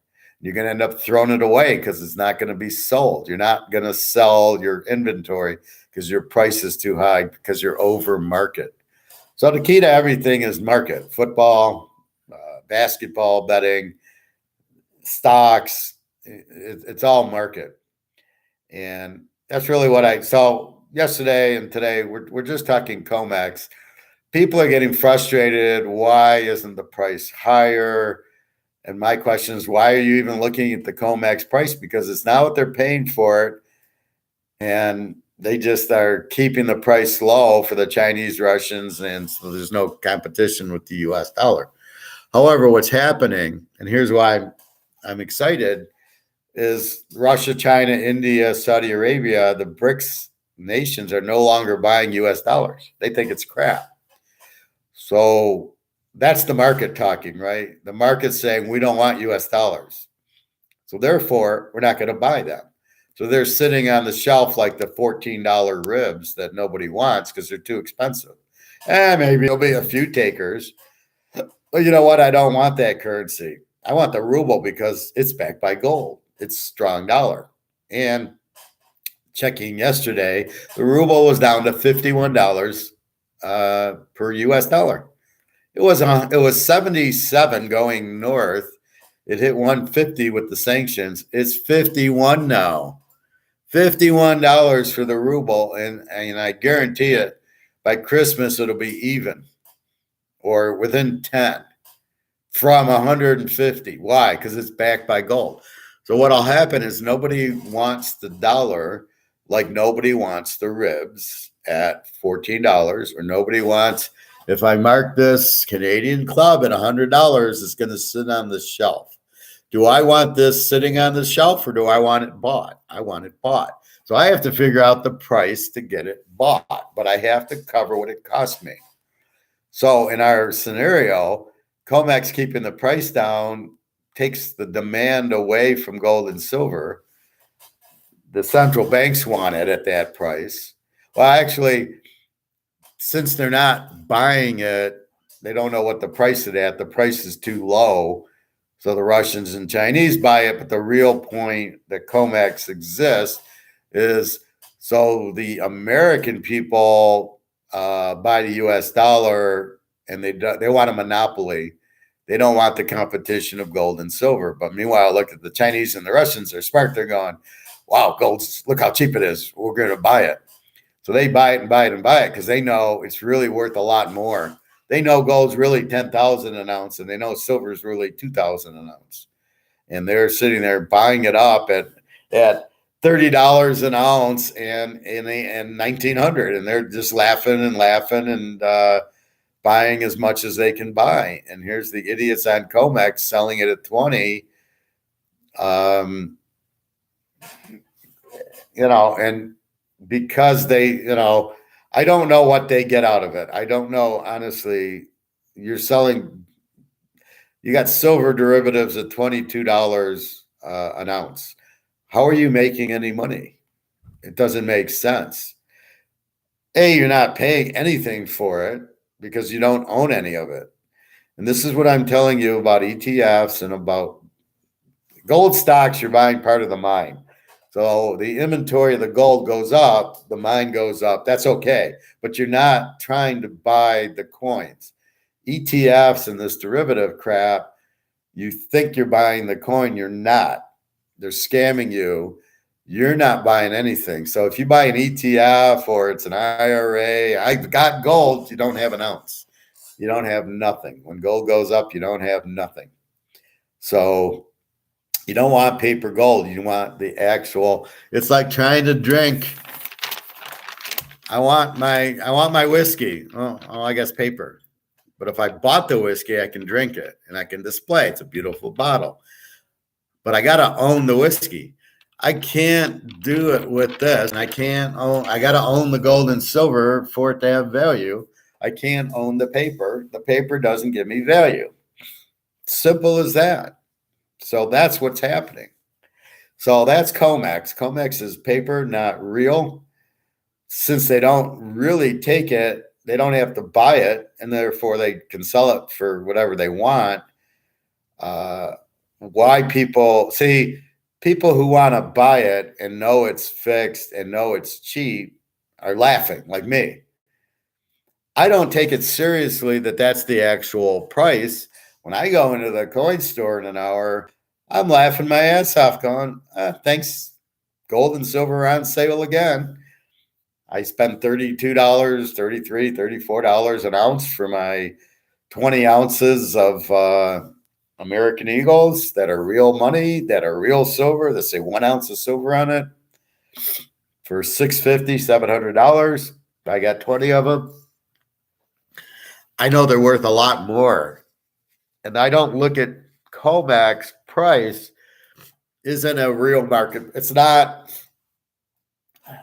You're going to end up throwing it away because it's not going to be sold. You're not going to sell your inventory because your price is too high because you're over market. So the key to everything is market. Football, basketball, betting, stocks. It's all market. And that's really what I saw yesterday and today. We're just talking COMEX. People are getting frustrated. Why isn't the price higher? And my question is, why are you even looking at the COMEX price? Because it's not what they're paying for it. And they just are keeping the price low for the Chinese, Russians, and so there's no competition with the US dollar. However, what's happening, and here's why I'm excited, is Russia, China, India, Saudi Arabia, the BRICS nations are no longer buying US dollars. They think it's crap. So that's the market talking, right? The market's saying we don't want US dollars. So therefore, we're not going to buy them. So they're sitting on the shelf like the $14 ribs that nobody wants because they're too expensive. And maybe there'll be a few takers. But you know what? I don't want that currency. I want the ruble because it's backed by gold. It's strong dollar. And checking yesterday, the ruble was down to $51 per US dollar. It was 77 going north. It hit 150 with the sanctions. It's 51 now. $51 for the ruble, and I guarantee it, by Christmas it'll be even or within 10 from 150. Why? Because it's backed by gold. So what'll happen is nobody wants the dollar like nobody wants the ribs at $14, or nobody wants, if I mark this Canadian club at $100, it's going to sit on the shelf. Do I want this sitting on the shelf or do I want it bought? I want it bought. So I have to figure out the price to get it bought, but I have to cover what it cost me. So in our scenario, COMEX keeping the price down takes the demand away from gold and silver. The central banks want it at that price. Well, actually, since they're not buying it, they don't know what the price is at. The price is too low. So the Russians and Chinese buy it. But the real point that COMEX exists is so the American people buy the US dollar and they want a monopoly. They don't want the competition of gold and silver. But meanwhile, look at the Chinese and the Russians. They're smart. They're going, wow, gold's, look how cheap it is. We're going to buy it. So they buy it and buy it and buy it because they know it's really worth a lot more. They know gold's really 10,000 an ounce, and they know silver's really 2,000 an ounce. And they're sitting there buying it up at $30 an ounce and 1,900, and they're just laughing and buying as much as they can buy. And here's the idiots on COMEX selling it at 20. And because they, I don't know what they get out of it. I don't know, honestly. You got silver derivatives at $22 an ounce. How are you making any money? It doesn't make sense. You're not paying anything for it because you don't own any of it. And this is what I'm telling you about ETFs and about gold stocks. You're buying part of the mine. So the inventory of the gold goes up, the mine goes up. That's okay. But you're not trying to buy the coins. ETFs and this derivative crap, you think you're buying the coin, you're not. they're scamming you, you're not buying anything. So if you buy an ETF or it's an IRA, I've got gold, you don't have an ounce. You don't have nothing. When gold goes up, you don't have nothing. So you don't want paper gold. You want the actual. It's like trying to drink. I want my whiskey. Oh, I guess paper. But if I bought the whiskey, I can drink it and I can display. It's a beautiful bottle. But I got to own the whiskey. I can't do it with this. And I got to own the gold and silver for it to have value. I can't own the paper. The paper doesn't give me value. Simple as that. So that's what's happening. So that's COMEX. COMEX is paper, not real. Since they don't really take it, they don't have to buy it, and therefore they can sell it for whatever they want. Why people who want to buy it and know it's fixed and know it's cheap are laughing like me. I don't take it seriously that that's the actual price. When I go into the coin store in an hour, I'm laughing my ass off going, thanks, gold and silver on sale again. I spend $32, $33, $34 an ounce for my 20 ounces of American Eagles that are real money, that are real silver, that say 1 ounce of silver on it for $650, $700. I got 20 of them. I know they're worth a lot more. And I don't look at COMEX price isn't a real market. It's not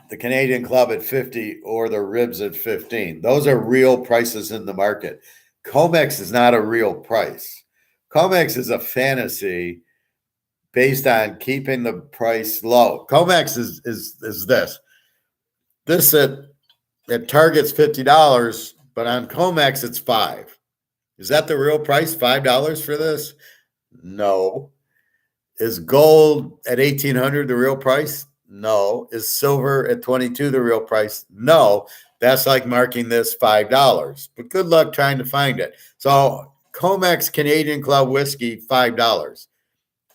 the Canadian Club at 50 or the ribs at 15. Those are real prices in the market. COMEX is not a real price. COMEX is a fantasy based on keeping the price low. COMEX is this. This at Target's $50, but on COMEX it's $5. Is that the real price? $5 for this? No. Is gold at 1,800 the real price? No. Is silver at 22 the real price? No. That's like marking this $5. But good luck trying to find it. So COMEX Canadian Club whiskey, $5.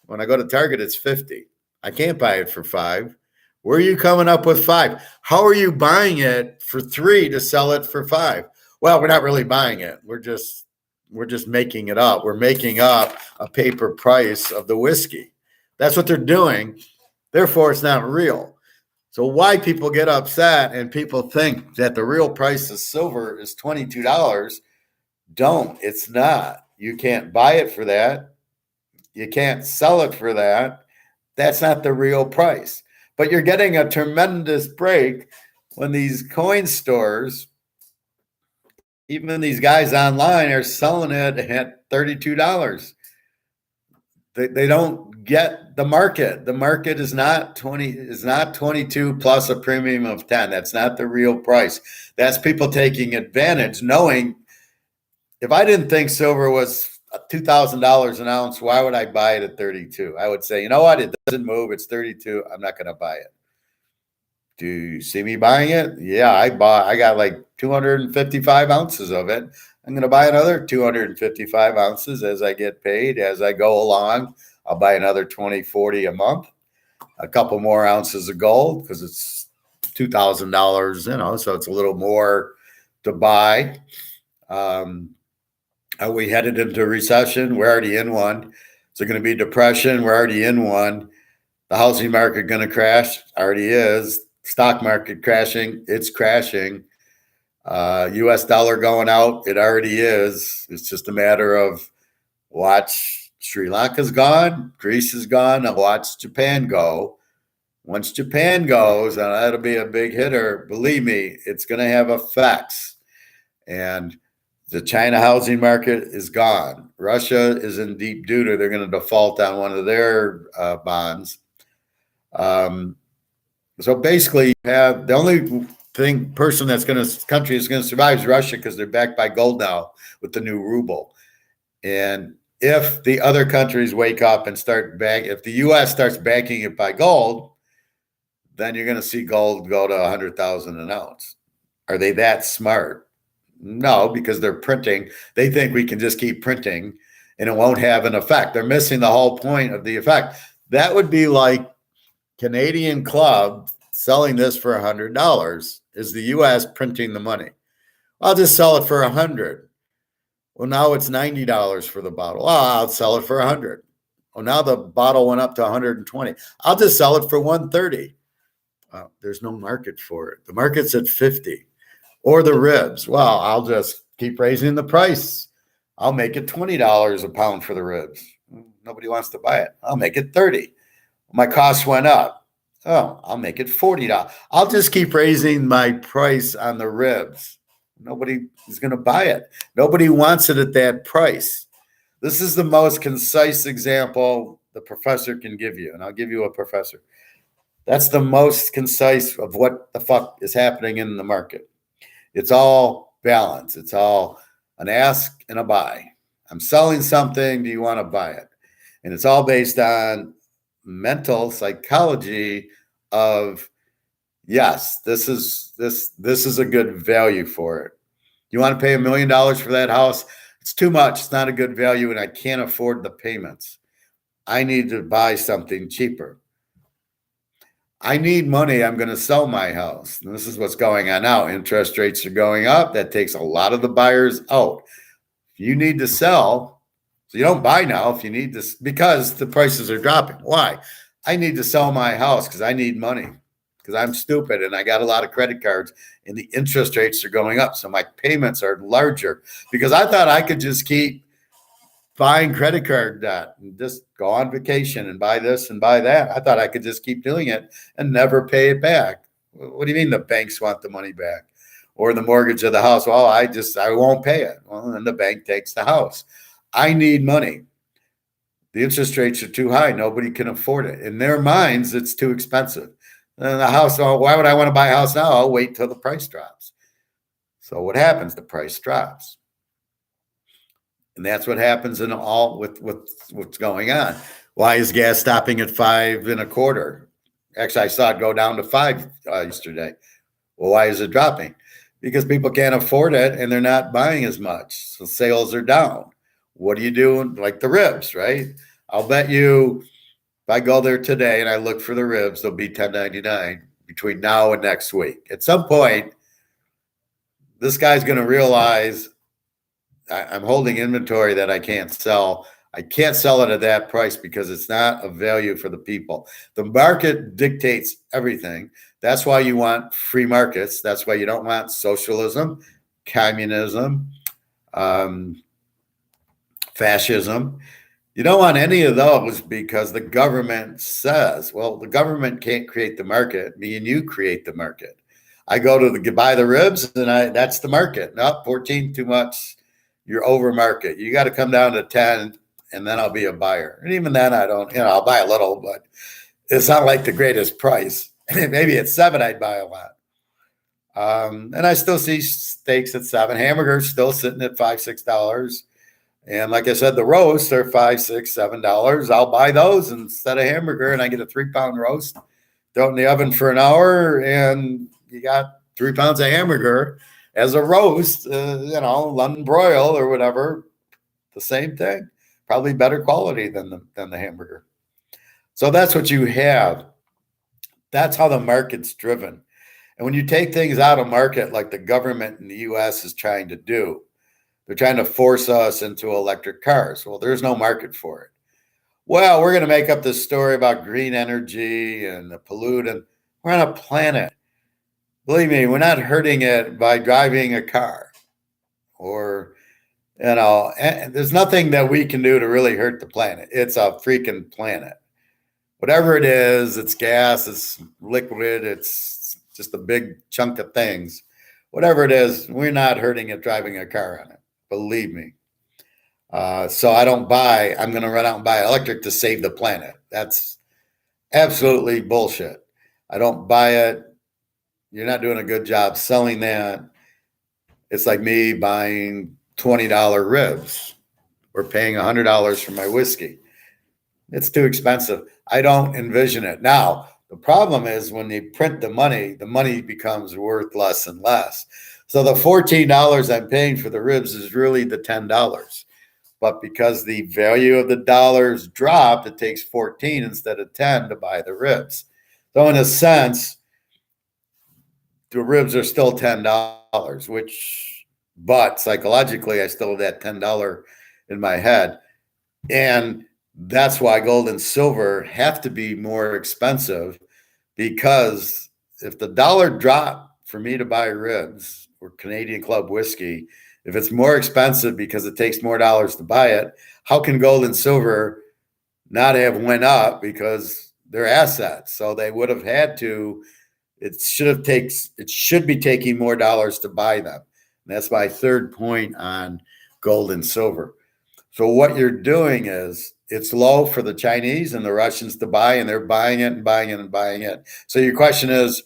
When I go to Target, it's 50. I can't buy it for 5. Where are you coming up with 5? How are you buying it for 3 to sell it for 5? Well, we're not really buying it. We're just making it up. We're making up a paper price of the whiskey. That's what they're doing. Therefore, it's not real. So why people get upset and people think that the real price of silver is $22, don't. It's not. You can't buy it for that. You can't sell it for that. That's not the real price. But you're getting a tremendous break when these coin stores, even these guys online, are selling it at $32. They don't get the market. The market is not 22 plus a premium of 10. That's not the real price. That's people taking advantage, knowing if I didn't think silver was $2,000 an ounce, why would I buy it at 32? I would say, you know what? It doesn't move. It's 32. I'm not going to buy it. Do you see me buying it? Yeah, I got like 255 ounces of it. I'm going to buy another 255 ounces as I get paid. As I go along, I'll buy another 20, 40 a month, a couple more ounces of gold because it's $2,000, so it's a little more to buy. Are we headed into a recession? We're already in one. Is there going to be depression? We're already in one. The housing market going to crash? Already is. Stock market crashing? It's crashing. U.S. dollar going out? It already is. It's just a matter of watch Sri Lanka's gone. Greece is gone. Now watch Japan go. Once Japan goes, and that'll be a big hitter, believe me, it's going to have effects. And the China housing market is gone. Russia is in deep doo. They're going to default on one of their bonds. So basically, you have the only country that's going to survive is Russia because they're backed by gold now with the new ruble. And if the other countries wake up and if the U.S. starts backing it by gold, then you're going to see gold go to 100,000 an ounce. Are they that smart? No, because they're printing. They think we can just keep printing and it won't have an effect. They're missing the whole point of the effect. That would be like Canadian Club selling this for $100. Is the U.S. printing the money? I'll just sell it for $100. Well, now it's $90 for the bottle. Oh, I'll sell it for $100. Well, now the bottle went up to $120. I'll just sell it for $130. There's no market for it. The market's at $50. Or the ribs. Well, I'll just keep raising the price. I'll make it $20 a pound for the ribs. Nobody wants to buy it. I'll make it $30. My costs went up. Oh, I'll make it $40. I'll just keep raising my price on the ribs. Nobody is going to buy it. Nobody wants it at that price. This is the most concise example the professor can give you, and I'll give you a professor. That's the most concise of what the fuck is happening in the market. It's all balance. It's all an ask and a buy. I'm selling something. Do you want to buy it? And it's all based on mental psychology of, yes, this is a good value for it. You want to pay $1 million for that house? It's too much. It's not a good value, and I can't afford the payments. I need to buy something cheaper. I need money. I'm going to sell my house. And this is what's going on now. Interest rates are going up. That takes a lot of the buyers out. If you need to sell, so you don't buy now if you need to, because the prices are dropping. Why? I need to sell my house because I need money, because I'm stupid and I got a lot of credit cards and the interest rates are going up. So my payments are larger because I thought I could just keep buying credit card debt and just go on vacation and buy this and buy that. I thought I could just keep doing it and never pay it back. What do you mean the banks want the money back? Or the mortgage of the house? Well, I won't pay it. Well, then the bank takes the house. I need money. The interest rates are too high. Nobody can afford it. In their minds, it's too expensive. And the house, oh, why would I want to buy a house now? I'll wait till the price drops. So what happens? The price drops. And that's what happens in all with what's going on. Why is gas stopping at $5.25? Actually, I saw it go down to $5 yesterday. Well, why is it dropping? Because people can't afford it and they're not buying as much. So sales are down. What do you do? Like the ribs, right? I'll bet you if I go there today and I look for the ribs, they'll be $10.99 between now and next week. At some point, this guy's going to realize I'm holding inventory that I can't sell. I can't sell it at that price because it's not of value for the people. The market dictates everything. That's why you want free markets. That's why you don't want socialism, communism, fascism. You don't want any of those because the government says, well, the government can't create the market. Me and you create the market. I go to buy the ribs and that's the market. No, 14, too much. You're over market. You got to come down to 10 and then I'll be a buyer. And even then I don't, I'll buy a little, but it's not like the greatest price. Maybe at 7, I'd buy a lot. And I still see steaks at 7, hamburgers still sitting at $5, $6. And like I said, the roasts are $5, $6, $7. I'll buy those instead of hamburger, and I get a 3-pound roast, throw it in the oven for an hour, and you got 3 pounds of hamburger as a roast, London broil or whatever, the same thing, probably better quality than the hamburger. So that's what you have. That's how the market's driven. And when you take things out of market, like the government in the U.S. is trying to do, they're trying to force us into electric cars. Well, there's no market for it. Well, we're going to make up this story about green energy and the pollutant. We're on a planet. Believe me, we're not hurting it by driving a car or, and there's nothing that we can do to really hurt the planet. It's a freaking planet. Whatever it is, it's gas, it's liquid, it's just a big chunk of things. Whatever it is, we're not hurting it driving a car on it. Believe me. So I'm going to run out and buy electric to save the planet. That's absolutely bullshit. I don't buy it. You're not doing a good job selling that. It's like me buying $20 ribs or paying $100 for my whiskey. It's too expensive. I don't envision it. Now, the problem is when they print the money becomes worth less and less. So the $14 I'm paying for the ribs is really the $10. but because the value of the dollars dropped, it takes 14 instead of 10 to buy the ribs. So in a sense, the ribs are still $10, but psychologically, I still have that $10 in my head. And that's why gold and silver have to be more expensive, because if the dollar dropped for me to buy ribs or Canadian Club whiskey, if it's more expensive because it takes more dollars to buy it, how can gold and silver not have went up? Because they're assets. So they would have had to, it should be taking more dollars to buy them. And that's my third point on gold and silver. So what you're doing is it's low for the Chinese and the Russians to buy, and they're buying it and buying it and buying it. So your question is,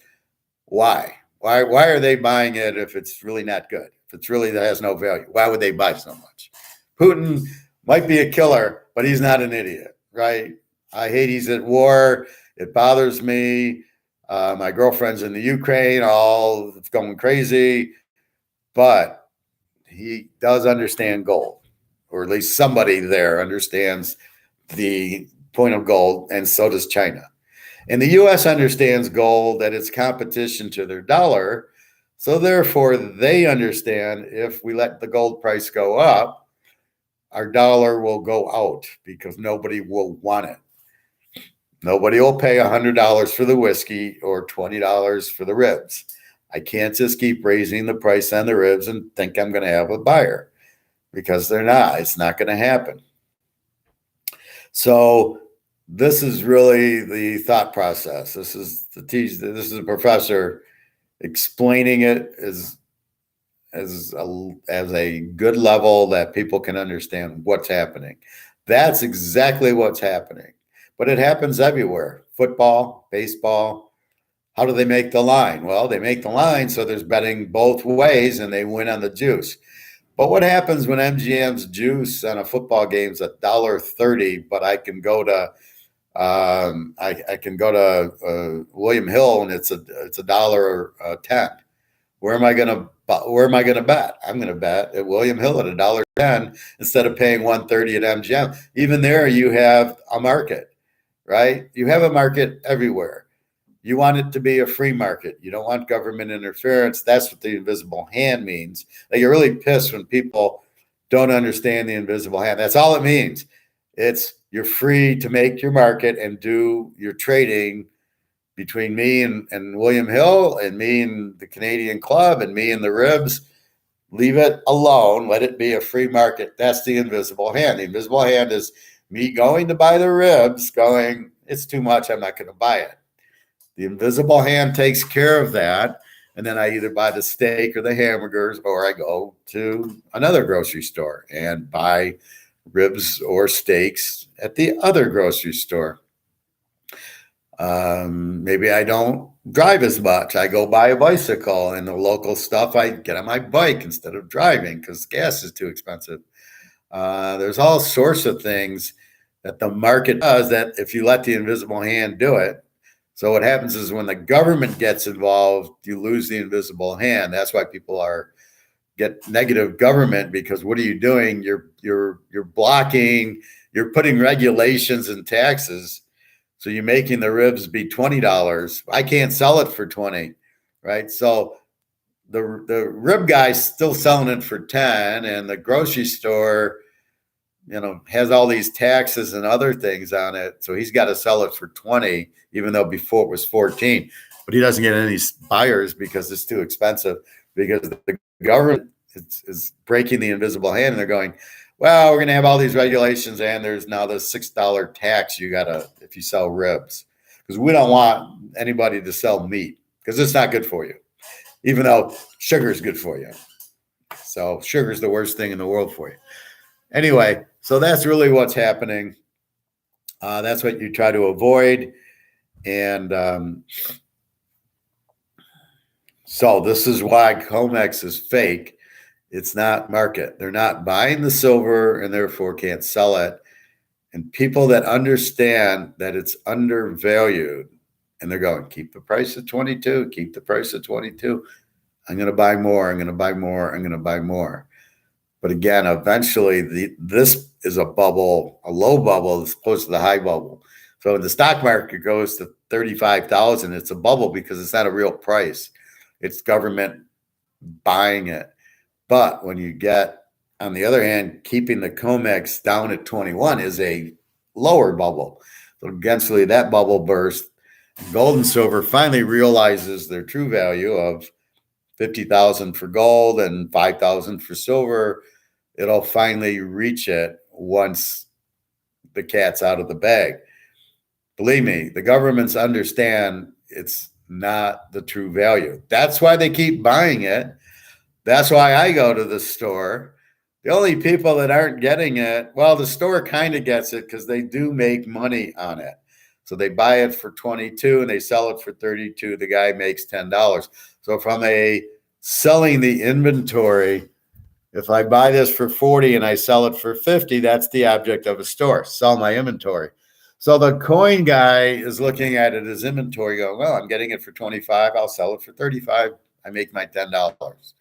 why? Why are they buying it if it's really not good? If it's really that has no value, why would they buy so much? Putin might be a killer, but he's not an idiot, right? I hate he's at war. It bothers me. My girlfriend's in the Ukraine, all going crazy, but he does understand gold, or at least somebody there understands the point of gold, and so does China. And the U.S. understands gold, that it's competition to their dollar. So therefore, they understand if we let the gold price go up, our dollar will go out because nobody will want it. Nobody will pay $100 for the whiskey or $20 for the ribs. I can't just keep raising the price on the ribs and think I'm going to have a buyer, because they're not. It's not going to happen. So this is really the thought process. This is a professor explaining it as a good level that people can understand what's happening. That's exactly what's happening. But it happens everywhere. Football, baseball. How do they make the line? Well, they make the line so there's betting both ways and they win on the juice. But what happens when MGM's juice on a football game is $1.30, but I can go to I can go to William Hill and it's $1.10. Where am I gonna bet? I'm gonna bet at William Hill at $1.10 instead of paying $1.30 at MGM. Even there, you have a market, right? You have a market everywhere. You want it to be a free market. You don't want government interference. That's what the invisible hand means. They get really pissed when people don't understand the invisible hand. That's all it means. It's you're free to make your market and do your trading between me and William Hill and me and the Canadian Club and me and the ribs. Leave it alone. Let it be a free market. That's the invisible hand. The invisible hand is me going to buy the ribs, going, it's too much. I'm not going to buy it. The invisible hand takes care of that. And then I either buy the steak or the hamburgers, or I go to another grocery store and buy ribs or steaks at the other grocery store. Maybe I don't drive as much. I go buy a bicycle, and the local stuff I get on my bike instead of driving because gas is too expensive. There's all sorts of things that the market does that if you let the invisible hand do it. So what happens is when the government gets involved, you lose the invisible hand. That's why people get negative government, because what are you doing? You're blocking, you're putting regulations and taxes. So you're making the ribs be $20. I can't sell it for 20, right? So the rib guy's still selling it for 10, and the grocery store, has all these taxes and other things on it. So he's got to sell it for 20, even though before it was 14. But he doesn't get any buyers because it's too expensive, because the government is breaking the invisible hand, and they're going, well, we're going to have all these regulations, and there's now the $6 tax you got to, if you sell ribs, because we don't want anybody to sell meat because it's not good for you, even though sugar is good for you. So sugar is the worst thing in the world for you. Anyway, so that's really what's happening. That's what you try to avoid. And so this is why COMEX is fake. It's not market. They're not buying the silver and therefore can't sell it. And people that understand that it's undervalued, and they're going, keep the price at 22, keep the price at 22. I'm going to buy more. I'm going to buy more. I'm going to buy more. But again, eventually this is a bubble, a low bubble as opposed to the high bubble. So when the stock market goes to 35,000, it's a bubble because it's not a real price. It's government buying it. But when you get, on the other hand, keeping the COMEX down at 21 is a lower bubble. So eventually that bubble bursts. Gold and silver finally realizes their true value of 50,000 for gold and 5,000 for silver. It'll finally reach it once the cat's out of the bag. Believe me, the governments understand it's not the true value. That's why they keep buying it. That's why I go to the store. The only people that aren't getting it, well, the store kind of gets it because they do make money on it. So they buy it for 22 and they sell it for 32. The guy makes $10. So from a selling the inventory, if I buy this for 40 and I sell it for 50, that's the object of a store, sell my inventory. So the coin guy is looking at it as inventory going, well, I'm getting it for 25. I'll sell it for 35. I make my $10.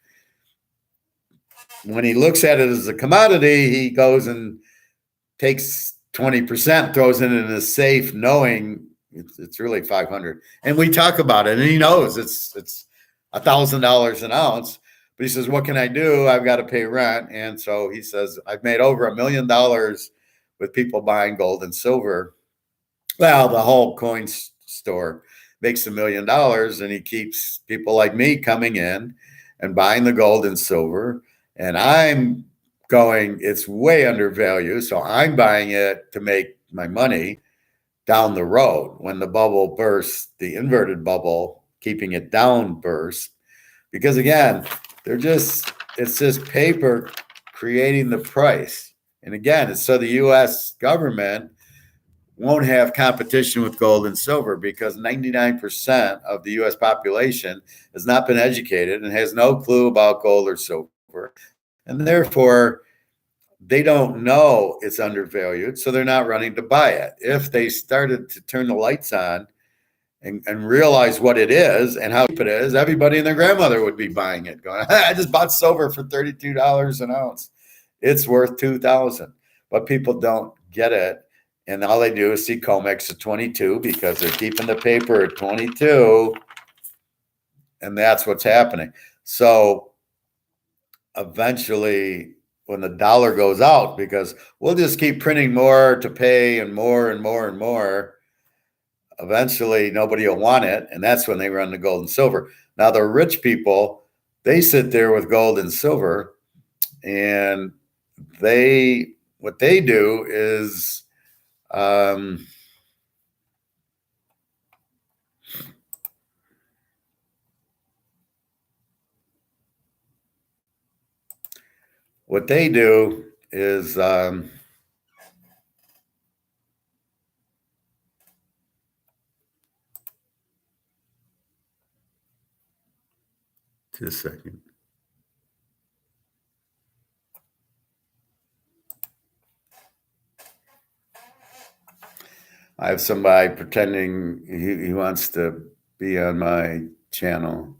When he looks at it as a commodity, he goes and takes 20%, throws it in his safe, knowing it's really 500. And we talk about it, and he knows it's $1,000 an ounce. But he says, what can I do? I've got to pay rent. And so he says, I've made over $1 million with people buying gold and silver. Well, the whole coin store makes $1 million, and he keeps people like me coming in and buying the gold and silver. And I'm going, it's way undervalued. So I'm buying it to make my money down the road. When the bubble bursts, the inverted bubble, keeping it down bursts. Because again, it's just paper creating the price. And again, it's so the US government won't have competition with gold and silver because 99% of the US population has not been educated and has no clue about gold or silver. And therefore, they don't know it's undervalued, so they're not running to buy it. If they started to turn the lights on and realize what it is and how cheap it is, everybody and their grandmother would be buying it, going, I just bought silver for $32 an ounce. It's worth $2,000. But people don't get it. And all they do is see COMEX at 22 because they're keeping the paper at 22. And that's what's happening. So eventually, when the dollar goes out, because we'll just keep printing more to pay and more and more and more, eventually nobody will want it. And that's when they run to gold and silver. Now, the rich people, they sit there with gold and silver, and what they do is what they do is just a second. I have somebody pretending he wants to be on my channel.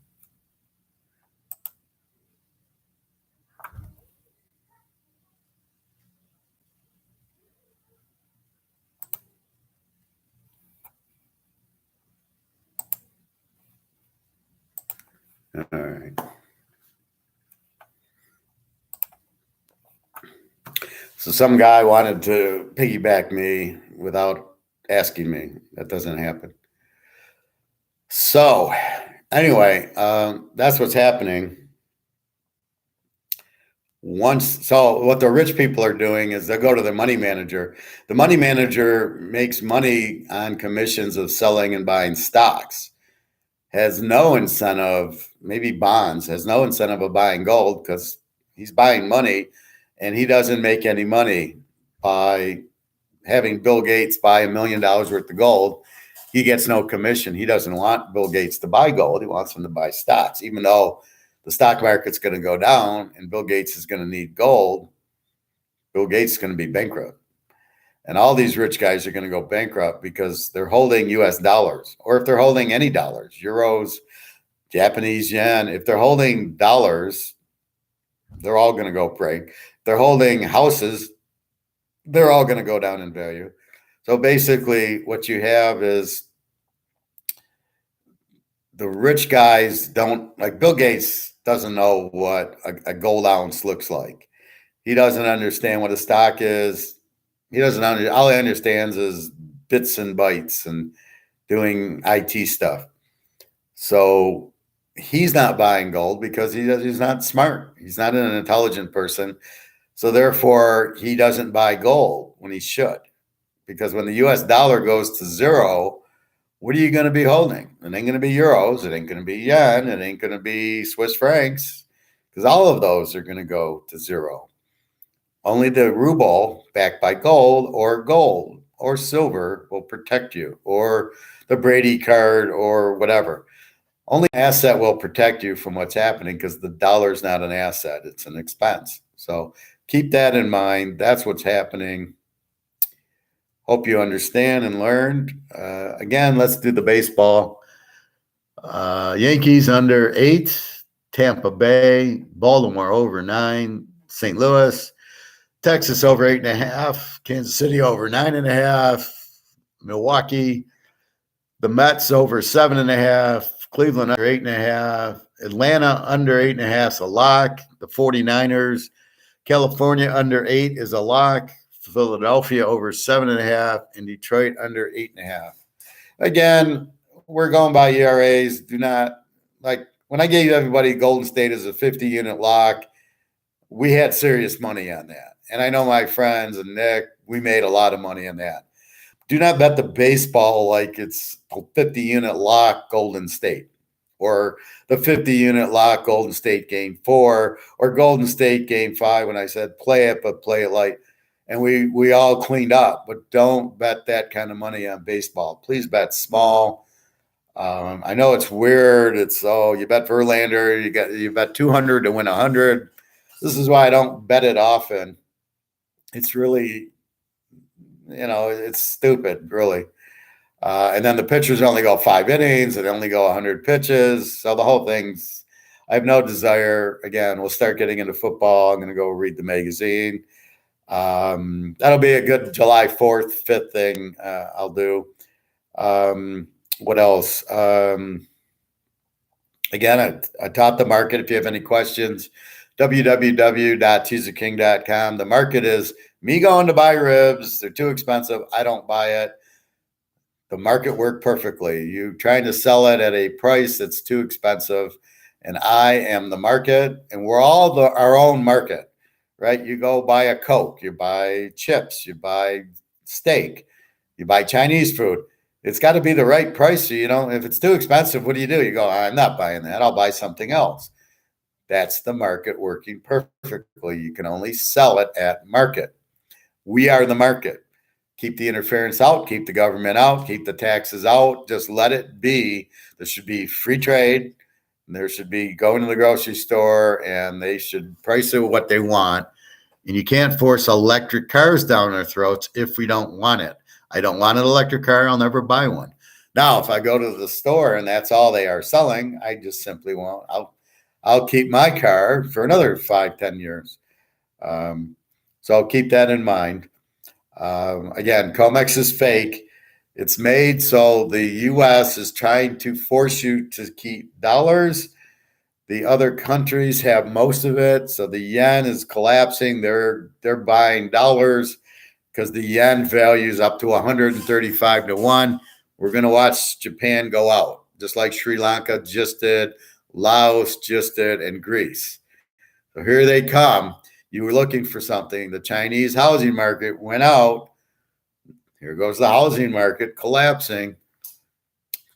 All right. So some guy wanted to piggyback me without asking me. That doesn't happen. So anyway, that's what's happening. So what the rich people are doing is they'll go to the money manager. The money manager makes money on commissions of selling and buying stocks. Has no incentive, maybe bonds, has no incentive of buying gold because he's buying money, and he doesn't make any money by having Bill Gates buy $1 million worth of gold. He gets no commission. He doesn't want Bill Gates to buy gold. He wants him to buy stocks, even though the stock market's going to go down and Bill Gates is going to need gold. Bill Gates is going to be bankrupt. And all these rich guys are going to go bankrupt because they're holding US dollars, or if they're holding any dollars, euros, Japanese yen, if they're holding dollars, they're all going to go break. they're holding houses, they're all going to go down in value. So basically, what you have is the rich guys don't, like Bill Gates doesn't know what a gold ounce looks like. He doesn't understand what a stock is. He doesn't all he understands is bits and bytes and doing IT stuff. So he's not buying gold because he's not smart. He's not an intelligent person. So therefore, he doesn't buy gold when he should. Because when the US dollar goes to zero, what are you going to be holding? It ain't going to be euros. It ain't going to be yen. It ain't going to be Swiss francs, because all of those are going to go to zero. Only the ruble backed by gold or silver will protect you, or the Brady card or whatever. Only an asset will protect you from what's happening, because the dollar is not an asset. It's an expense. So keep that in mind. That's what's happening. Hope you understand and learned. Again, let's do the baseball. Yankees under 8, Tampa Bay, Baltimore over 9, St. Louis, Texas over 8.5, Kansas City over 9.5, Milwaukee, the Mets over 7.5, Cleveland under 8.5, Atlanta under 8.5 is a lock. The 49ers, California under 8 is a lock. Philadelphia over 7.5, and Detroit under 8.5. Again, we're going by ERAs. Do not, like, when I gave everybody Golden State as a 50-unit lock, we had serious money on that. And I know my friends and Nick, we made a lot of money on that. Do not bet the baseball like it's a 50-unit lock Golden State, or the 50-unit lock Golden State game 4, or Golden State game 5 when I said play it, but play it light. And we all cleaned up, but don't bet that kind of money on baseball. Please bet small. I know it's weird. It's, you bet Verlander, you bet 200 to win 100. This is why I don't bet it often. It's really, it's stupid, really. And then the pitchers only go 5 innings, and only go 100 pitches. So the whole thing's, I have no desire. Again, we'll start getting into football. I'm going to go read the magazine. That'll be a good July 4th, 5th thing I'll do. What else? Again, I taught the market. If you have any questions, www.teaserking.com. The market is me going to buy ribs. They're too expensive. I don't buy it. The market worked perfectly. You trying to sell it at a price that's too expensive, and I am the market, and we're all our own market. Right? You go buy a Coke, you buy chips, you buy steak, you buy Chinese food. It's got to be the right price. So, if it's too expensive, what do? You go, I'm not buying that. I'll buy something else. That's the market working perfectly. You can only sell it at market. We are the market. Keep the interference out, keep the government out, keep the taxes out. Just let it be. There should be free trade. There should be going to the grocery store, and they should price it what they want. And you can't force electric cars down our throats if we don't want it. I don't want an electric car. I'll never buy one. Now, if I go to the store and that's all they are selling, I just simply won't. I'll keep my car for another 5-10 years. So keep that in mind. Again, COMEX is fake. It's made so the U.S. is trying to force you to keep dollars. The other countries have most of it. So the yen is collapsing. They're buying dollars because the yen value is up to 135 to 1. We're going to watch Japan go out, just like Sri Lanka just did, Laos just did, and Greece. So here they come. You were looking for something. The Chinese housing market went out. Here goes the housing market collapsing.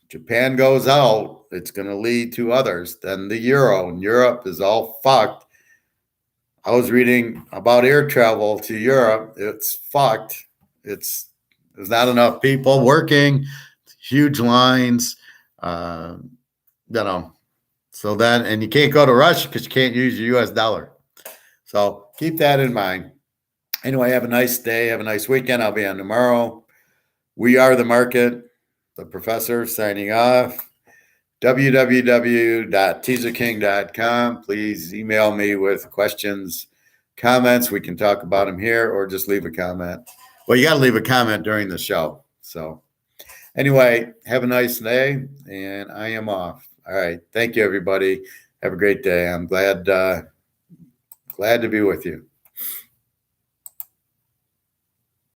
Japan goes out. It's going to lead to others. Then the euro, and Europe is all fucked. I was reading about air travel to Europe. It's fucked. There's not enough people working. Huge lines. So then, and you can't go to Russia because you can't use your U.S. dollar. So keep that in mind. Anyway, have a nice day. Have a nice weekend. I'll be on tomorrow. We are the market. The professor signing off. www.teaserking.com. Please email me with questions, comments, we can talk about them here or just leave a comment. Well, you got to leave a comment during the show. So anyway, have a nice day, and I am off. All right. Thank you, everybody. Have a great day. I'm glad to be with you.